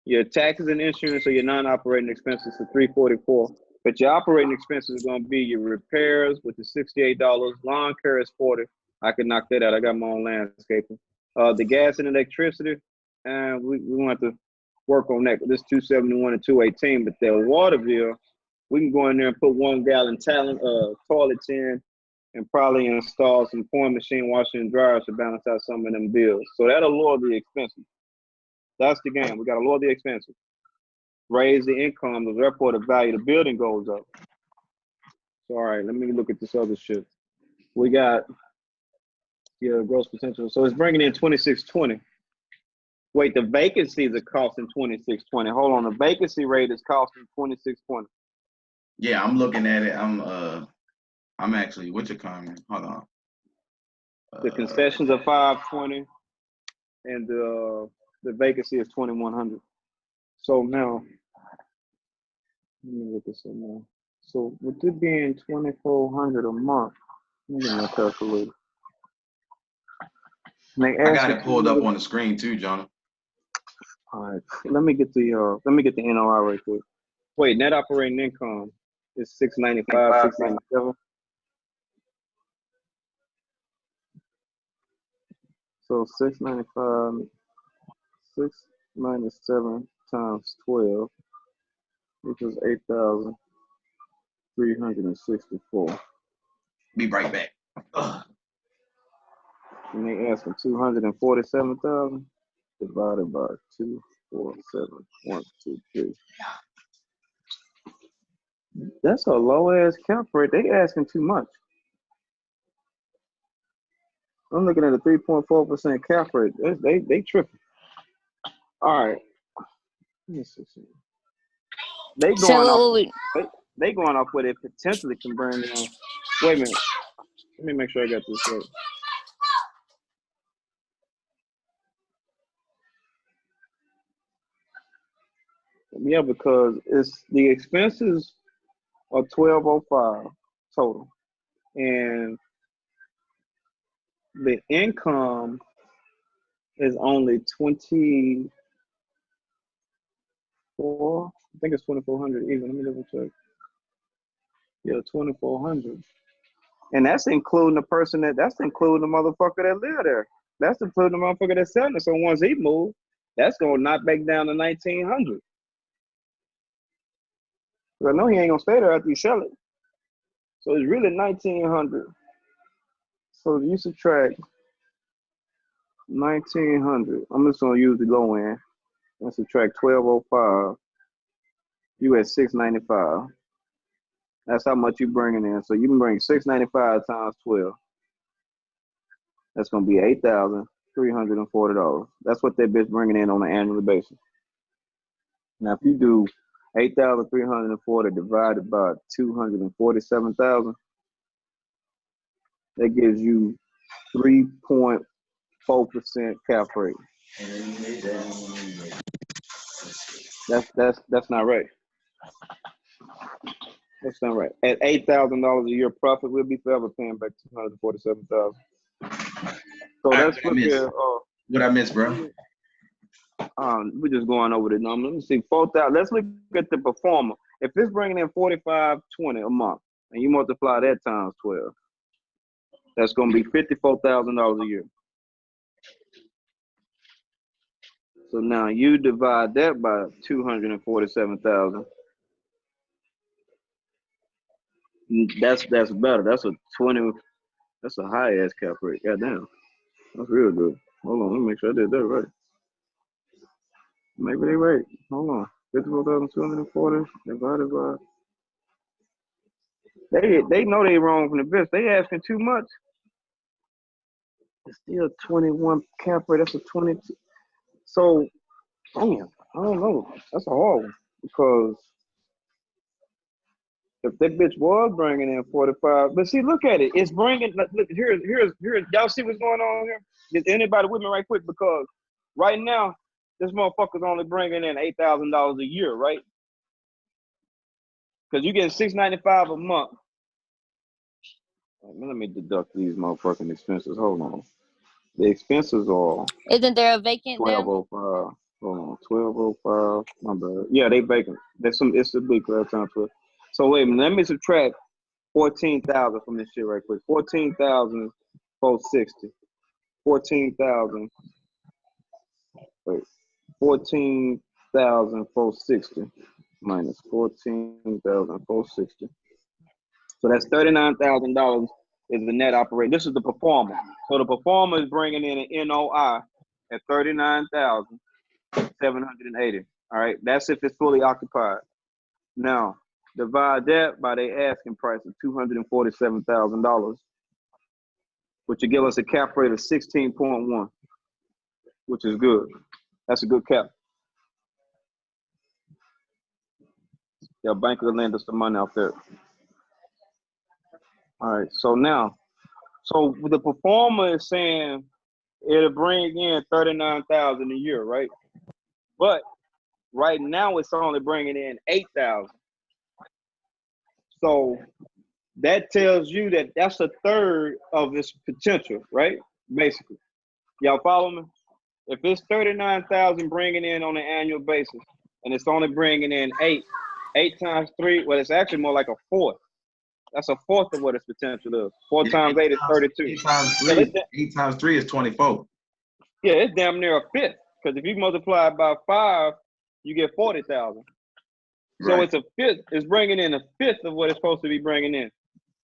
Your taxes and insurance or your non-operating expenses are 344. But your operating expenses are going to be your repairs, which is $68. Lawn care is 40. I can knock that out. I got my own landscaping. The gas and electricity, and we want to work on that. This 271 and 218, but the water bill, we can go in there and put 1 gallon toilets in and probably install some pouring machine, washer and dryers to balance out some of them bills. So that'll lower the expenses. That's the game. We got to lower the expenses, raise the income, therefore the value of the building goes up. So, all right, let me look at this other shit. We got gross potential. So it's bringing in 2620. Wait, the vacancies are costing 2620. Hold on, the vacancy rate is costing 2620. Yeah, I'm looking at it. I'm actually with your comment. Hold on. The concessions are 520, and the vacancy is 2100. So now, let me look at some more. So with it being 2400 a month, let me get my calculator. I got it pulled up on the screen too, Jonah. All right, let me get the NOI right quick. Wait, net operating income is 695, 697. So 697 times 12, which is 8,364. Be right back. And they asking 247,000 divided by 247, 1, 2, 3. That's a low ass cap rate. They asking too much. I'm looking at a 3.4% cap rate. They tripping. All right. Let me see. They going off where they potentially can bring in. Wait a minute. Let me make sure I got this right. Yeah, because it's the expenses are 1205 total, and the income is only 24. I think it's 2,400 even. Let me double check. Yeah, 2,400, and that's including that's including the motherfucker that live there. That's including the motherfucker that's selling it. So once he moved, that's gonna knock back down to 1,900. I know he ain't gonna stay there after you sell it. So it's really 1,900. So you subtract 1,900. I'm just gonna use the low end and subtract 1,205. You at 695. That's how much you bringing in. So you can bring 695 times 12. That's gonna be $8,340. That's what that bitch bringing in on an annual basis. Now, if you do 8,340 divided by 247,000, that gives you 3.4% cap rate. That's not right. That's not right. At $8,000 a year profit, we'll be forever paying back 247,000. So that's what I missed, bro. We're just going over the number. Let me see, 4,000. Let's look at the performer. If it's bringing in 4,520 a month, and you multiply that times 12, that's going to be $54,000 a year. So now you divide that by 247,000. That's better. That's a 20. That's a high ass cap rate. Goddamn, that's real good. Hold on, let me make sure I did that right. Maybe they right. Hold on, 54,240 divided by. They know they wrong from the best. They asking too much. It's still 21 cap rate. That's a 22. So, damn, I don't know. That's a hard one because if that bitch was bringing in 45, but see, look at it. It's bringing. Look, here's. Y'all see what's going on here? Is anybody with me right quick? Because right now, this motherfucker's only bringing in $8,000 a year, right? Because you're getting $695 a month. Let me deduct these motherfucking expenses. Hold on. The expenses are. Isn't there a vacant there? 1205. Hold on. 1205. My bad. Yeah, they vacant. It's a big class time for. So wait a minute. Let me subtract 14,000 from this shit right quick. 14,460. 14,000. Wait. 14,460 minus 14,460. So that's $39,000 is the net operating. This is the performer. So the performer is bringing in an NOI at 39,780. All right, that's if it's fully occupied. Now divide that by their asking price of $247,000, which will give us a cap rate of 16.1, which is good. That's a good cap. Your bank will lend us the money out there. All right, so now, so the performer is saying it'll bring in 39,000 a year, right? But right now it's only bringing in 8,000. So that tells you that that's a third of its potential, right? Basically, y'all follow me? If it's 39,000 bringing in on an annual basis, and it's only bringing in eight times 3, well, it's actually more like a fourth. That's a fourth of what its potential is. 4 times 8 is 32. 8 times 3 is 24. Yeah, it's damn near a fifth. Because if you multiply it by 5, you get 40,000. So Right. it's a fifth. It's bringing in a fifth of what it's supposed to be bringing in.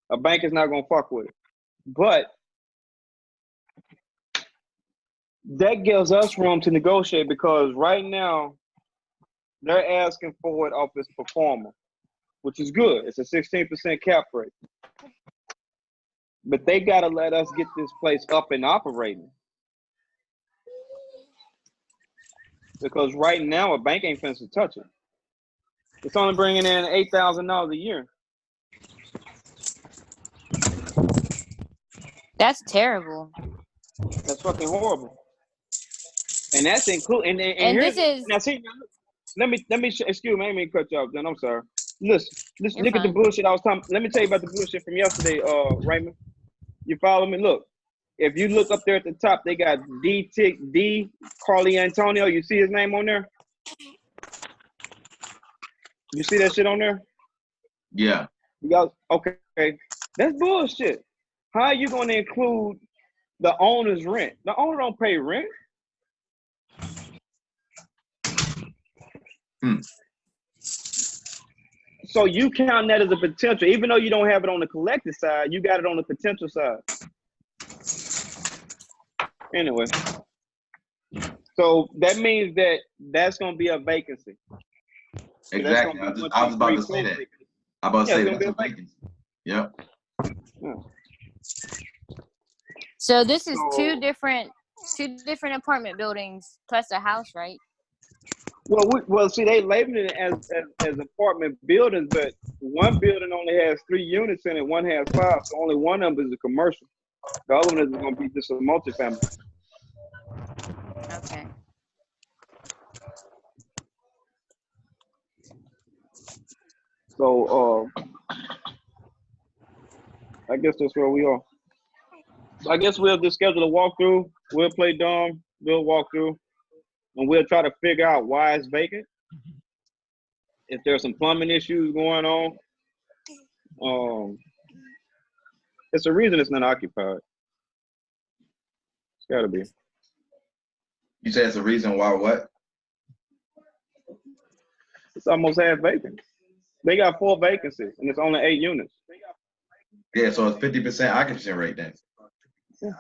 A bank is not gonna fuck with it. But that gives us room to negotiate because right now they're asking for it off its performer, which is good. It's a 16% cap rate. But they gotta let us get this place up and operating. Because right now a bank ain't finna touch it. It's only bringing in $8,000 a year. That's terrible. That's fucking horrible. And that's including. And here's, this is. now see. Let me excuse me. I didn't mean to cut you off, John. I'm sorry. Listen. You're Look at the fine. bullshit I was talking. Let me tell you about the bullshit from yesterday, Raymond. You follow me? Look. If you look up there at the top, they got D. Carly Antonio. You see his name on there? You see that shit on there? Yeah. You guys, okay. That's bullshit. How are you going to include the owner's rent? The owner don't pay rent. So you count that as a potential, even though you don't have it on the collected side, you got it on the potential side. Anyway, so that means that that's going to be a vacancy. Exactly. I was about to say that. I was about to say that's a vacancy. Yep. Yeah. So this is two different apartment buildings plus a house, right? Well, see, they labeled it as apartment buildings, but one building only has 3 units in it, one has 5, so only one of them is a commercial. The other one is going to be just a multifamily. Okay. So, I guess that's where we are. So I guess we'll just schedule a walkthrough. We'll play dumb, we'll walk through, and we'll try to figure out why it's vacant. If there's some plumbing issues going on, it's a reason it's not occupied. It's got to be. You say it's a reason why what? It's almost half vacant. They got 4 vacancies, and it's only 8 units. Yeah, so it's 50% occupancy rate then. It's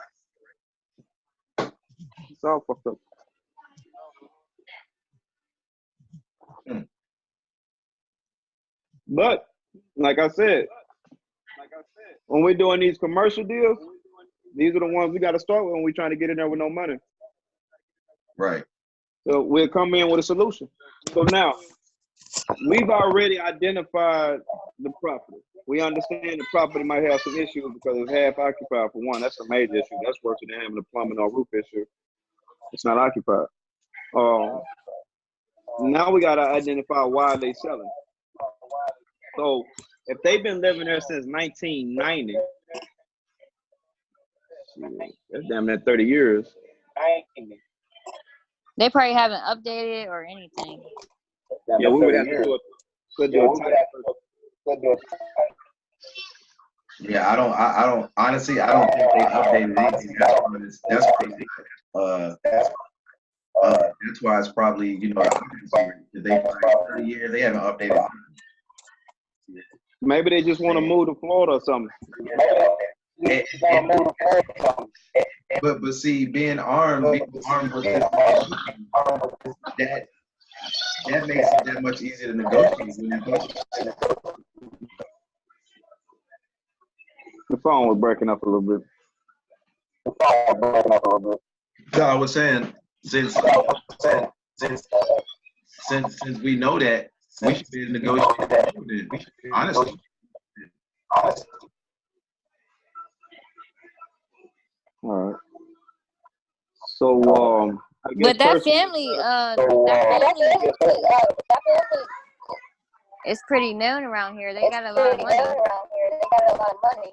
all fucked up. But like I said, when we're doing these commercial deals, these are the ones we got to start with when we're trying to get in there with no money. Right. So we'll come in with a solution. So now, we've already identified the property. We understand the property might have some issues because it's half occupied for one. That's a major issue. That's worse than having a plumbing or roof issue. It's not occupied. Now we got to identify why they selling. So if they've been living there since 1990, that's damn near 30 years. They probably haven't updated or anything. Yeah, we would have to do a Yeah, I don't honestly, I don't think they updated anything. That's crazy. That's why it's probably, you know, they 30 years, they haven't updated. Maybe they just want to move to Florida or something. But see, being armed with this, that makes it that much easier to negotiate. The phone was breaking up a little bit. So I was saying, since we know that, we should be negotiating. Honestly. All right. So, I guess But that family, it's pretty known around here. They got a lot of money.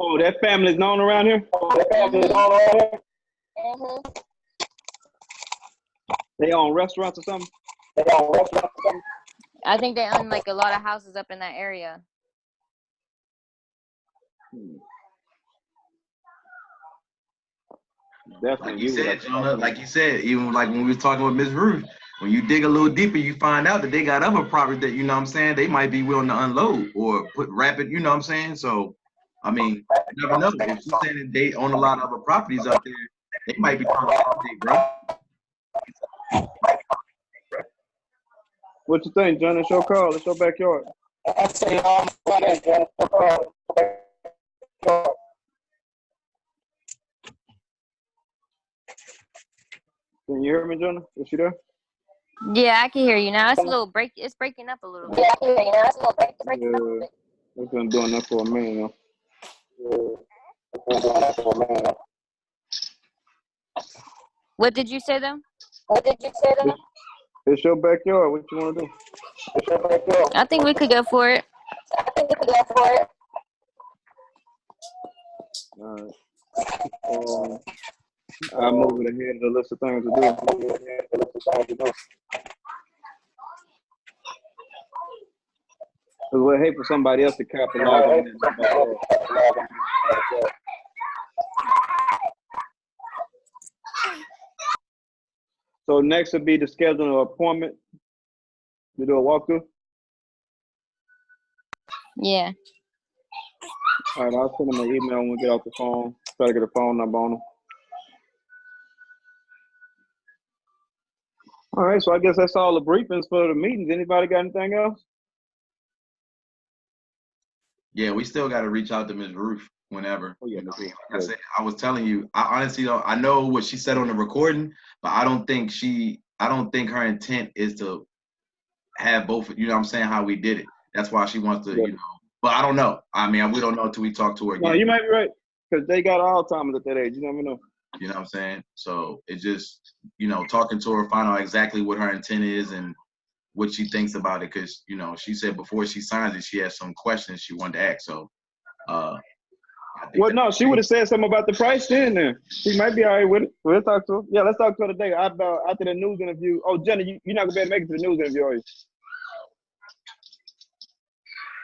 Oh, that family's known around here? Mm-hmm. They own restaurants or something? I think they own like a lot of houses up in that area. Definitely. Like you said, Jonah, like you said, even like when we was talking with Miss Ruth, when you dig a little deeper, you find out that they got other property that, you know what I'm saying, they might be willing to unload or put rapid, you know what I'm saying? So, I mean, you never know. If you're saying that they own a lot of other properties up there, they might be trying to update, bro. What you think, John? It's your call. It's your backyard. Can you hear me, Jonah? Is she there? Yeah, I can hear you now. It's a little break. It's breaking up a little bit. Yeah, it's been doing that for a minute now. What did you say though? It's your backyard. What you want to do? I think we could go for it. All right. I'll move it ahead of the list of things to do. Because we'd hate for somebody else to capitalize on this. So next would be to schedule an appointment to do a walkthrough. Yeah. All right, I'll send them an email when we get off the phone. Try to get a phone number on them. All right, so I guess that's all the briefings for the meetings. Anybody got anything else? Yeah, we still got to reach out to Ms. Ruth whenever. Oh, yeah, Like I said, I was telling you, I honestly don't. I know what she said on the recording, but I don't think her intent is to have both. You know what I'm saying? How we did it. That's why she wants to, you know. But I don't know. I mean, we don't know until we talk to her again. No, you might be right, because they got Alzheimer's at that age. You never know. You know what I'm saying? So it just, you know, talking to her, find out exactly what her intent is and what she thinks about it. Because, you know, she said before she signs it, she has some questions she wanted to ask. So, well, no, she would have said something about the price then. She might be all right with it. We'll talk to her. Yeah, let's talk to her today. After the news interview. Oh, Jenny, you're not going to be able to make it to the news interview, are you?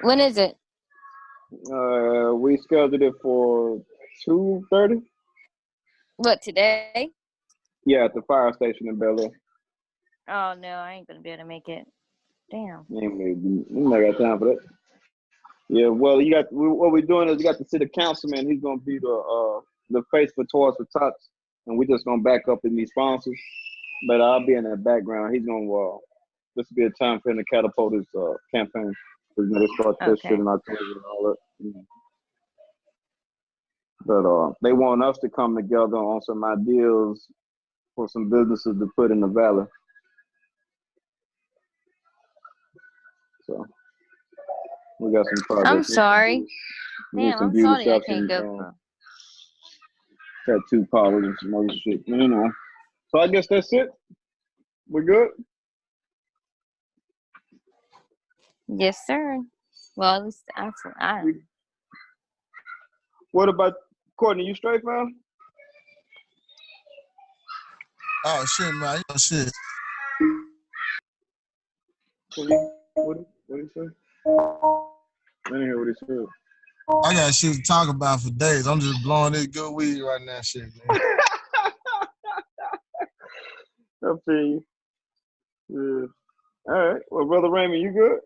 When is it? We scheduled it for 2:30. What, today? Yeah, at the fire station in Bel Air. Oh no, I ain't gonna be able to make it. Damn. You ain't got time for that. Yeah, well, what we're doing is you got the city councilman. He's gonna be the face for Toys for Tots, and we're just gonna back up in these sponsors. But I'll be in the background. He's gonna this will be a time for him to catapult his campaign. We're gonna start this shit in October and all that. But they want us to come together on some ideas for some businesses to put in the valley. So we got some projects. I'm sorry. Damn, I'm sorry I can't go. Got 2 powers and some other shit. You know. So I guess that's it. We're good? Yes, sir. Well, at least I What about Courtney? You straight, fam? Oh shit, man. Shit. What did he say? I didn't hear what he said. I got shit to talk about for days. I'm just blowing this good weed right now, shit, man. I feel you. Yeah. All right. Well, Brother Raymond, you good?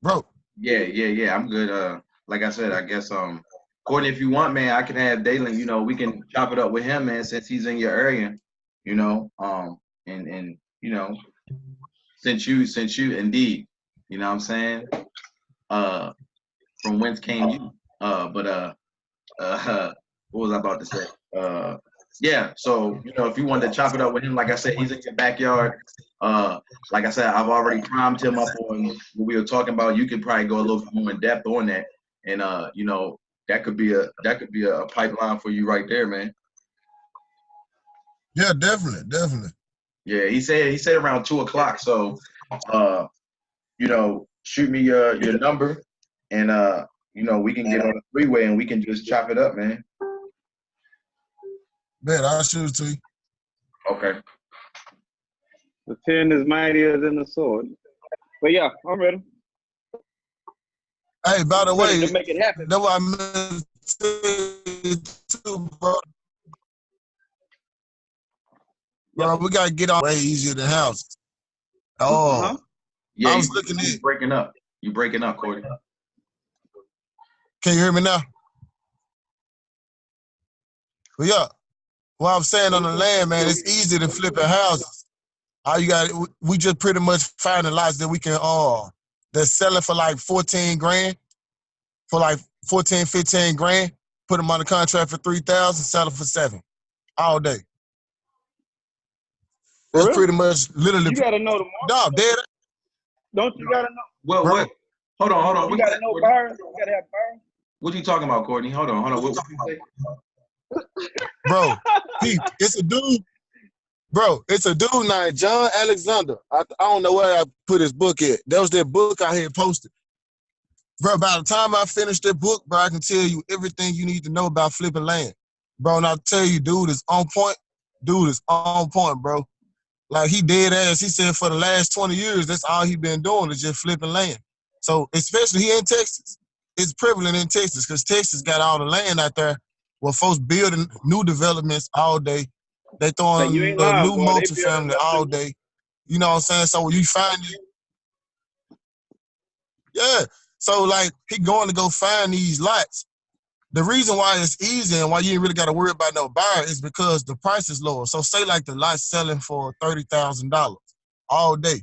Bro. Yeah. I'm good. Like I said, I guess Courtney, if you want, man, I can have Dalen, we can chop it up with him, man, since he's in your area, and since you indeed, you know what I'm saying? From whence came you? What was I about to say? Yeah, so if you wanted to chop it up with him, like I said, he's in your backyard. Like I said, I've already primed him up on what we were talking about. You could probably go a little bit more in depth on that, and that could be a pipeline for you right there, man. Yeah, definitely. Yeah, he said around 2:00. So, shoot me your number, and we can get on the freeway and we can just chop it up, man. Bet I'll shoot it to you. Okay. The pen is mightier than the sword. But yeah, I'm ready. Hey, by the way, to make it happen. That's what I meant to too, bro. Bro, we gotta get on way easier than houses. Oh, yeah. I was looking at you breaking up. You breaking up, Cordy. Can you hear me now? Well, yeah. What I'm saying on the land, man, it's easy to flipping houses. All you got, we just pretty much finding lots that we can that's selling for like 14 grand, for like 14, 15 grand, put them on the contract for 3,000, sell them for 7 all day. That's really? pretty much literally. You gotta know the market. No, dead. Don't you gotta know? What? Bro. What? Hold on. You gotta know buyers. You gotta have buyers. What you talking about, Courtney? Hold on. What you say? Bro, it's a dude. Bro, it's a dude named John Alexander. I don't know where I put his book at. That was that book I had posted. Bro, by the time I finished that book, bro, I can tell you everything you need to know about flipping land. Bro, and I'll tell you, dude is on point. Dude is on point, bro. Like, he dead ass. He said for the last 20 years, that's all he been doing is just flipping land. So, especially here in Texas. It's prevalent in Texas because Texas got all the land out there where folks building new developments all day. They throwing you ain't lying, new boy. multifamily all day. You know what I'm saying? So when you find it, yeah. So like he going to go find these lots. The reason why it's easy and why you ain't really got to worry about no buyer is because the price is lower. So say like the lot's selling for $30,000 all day.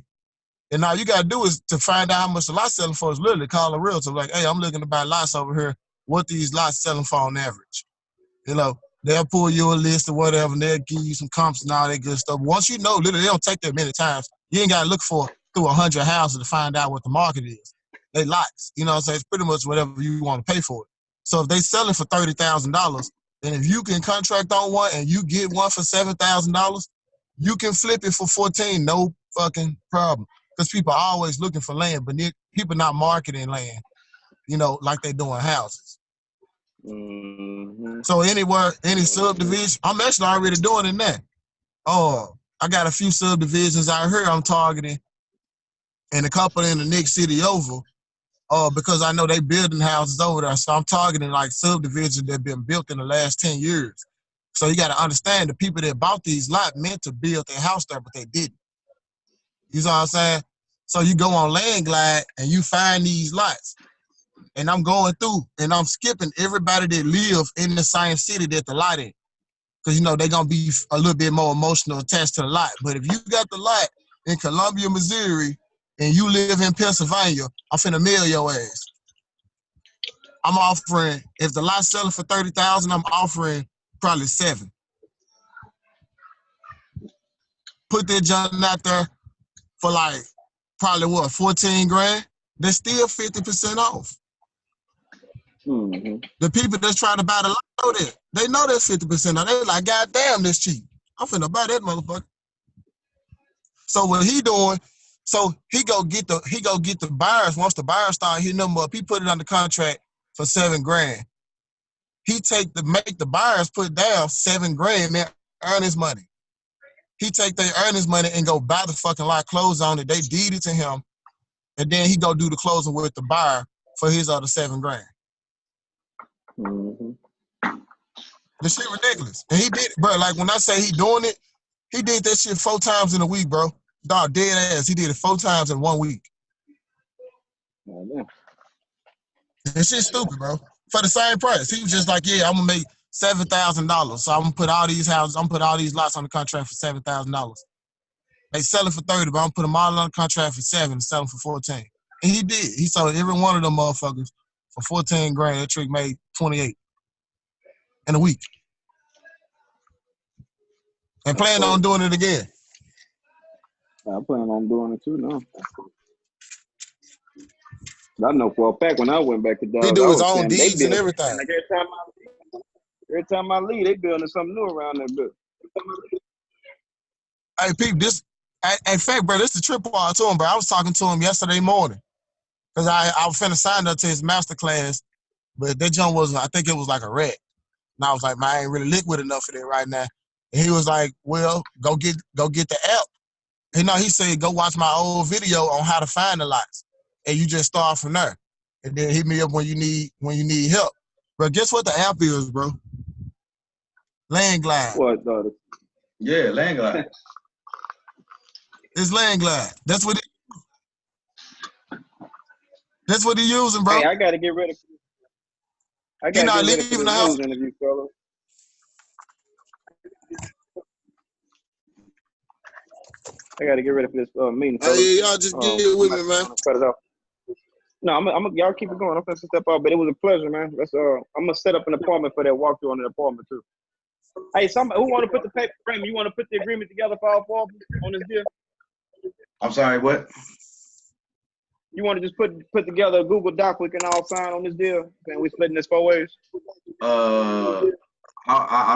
And now you got to do is to find out how much the lot's selling for is literally call a realtor like, hey, I'm looking to buy lots over here. What these lots selling for on average? They'll pull you a list or whatever, and they'll give you some comps and all that good stuff. Once you know, literally, they don't take that many times. You ain't got to look through 100 houses to find out what the market is. They lots. You know what I'm saying? It's pretty much whatever you want to pay for it. So if they sell it for $30,000, and if you can contract on one and you get one for $7,000, you can flip it for 14, no fucking problem. Because people are always looking for land, but people not marketing land, like they doing houses. Mm-hmm. So any subdivision, I'm actually already doing it now. I got a few subdivisions out here I'm targeting, and a couple in the next city over, because I know they building houses over there. So I'm targeting like subdivisions that been built in the last 10 years. So you got to understand the people that bought these lots meant to build their house there, but they didn't. You know what I'm saying? So you go on Land Glide and you find these lots. And I'm going through and I'm skipping everybody that live in the same city that the lot in. Because, you know, they're going to be a little bit more emotional attached to the lot. But if you got the lot in Columbia, Missouri, and you live in Pennsylvania, I'm finna mail your ass. I'm offering, if the lot's selling for $30,000, I'm offering probably 7. Put that junk out there for like, probably what, 14 grand? They're still 50% off. Mm-hmm. The people that's trying to buy the lot know that. They know that's 50% off. They like, God damn, this cheap. I'm finna buy that motherfucker. So what he doing, so he go get the buyers. Once the buyers start hitting them up, he put it under contract for 7 grand. He make the buyers put down 7 grand, man, earn his money. He take their earnings money and go buy the fucking lot, close on it. They deed it to him, and then he go do the closing with the buyer for his other 7 grand. Mm-hmm. This shit ridiculous. And he did it, bro. Like when I say he doing it, he did that shit 4 times in a week, bro. Dog, dead ass. He did it 4 times in 1 week. Oh, yeah. That shit's stupid, bro. For the same price. He was just like, yeah, I'm gonna make $7,000. So I'm gonna put all these houses, I'm gonna put all these lots on the contract for $7,000. They sell it for 30, but I'm gonna put them all on the contract for 7 and sell them for 14. And he did. He sold every one of them motherfuckers for 14 grand. That trick made 28 in a week. And plan on doing it again. I plan on doing it too now. I know for a fact when I went back to Dodge, He do his own deeds and everything. Like every time I leave, they building something new around that bit. Hey, Pete, in fact, bro, this is the trip part to him, bro. I was talking to him yesterday morning. Because I was finna sign up to his master class, but that jump was, I think it was like a wreck. And I was like, man, I ain't really liquid enough for that right now. And he was like, well, go get the app. And no, he said, go watch my old video on how to find the lots. And you just start from there. And then hit me up when you need help. But guess what the app is, bro? Land Glide. What? Yeah, Land Glide. It's Land Glide. That's what he using, bro. Hey, I gotta get rid of. I gotta get ready for leaving this the house. news interview, fella. I gotta get ready for this meeting, fella. Hey, y'all just get it with me, man. Cut it off. No, I'm y'all keep it going. I'm gonna step out, but it was a pleasure, man. That's I'm gonna set up an appointment for that walkthrough on the apartment too. Hey, somebody who want to put the paper frame? You want to put the agreement together for all 4 on this deal? I'm sorry, what? You want to just put together a Google Doc we can all sign on this deal? And we splitting this 4 ways. I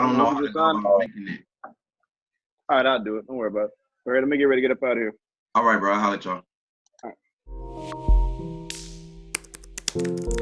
don't know how to go about making it. All right, I'll do it. Don't worry about it. All right, let me get ready to get up out of here. All right, bro. I'll holler at y'all. All right.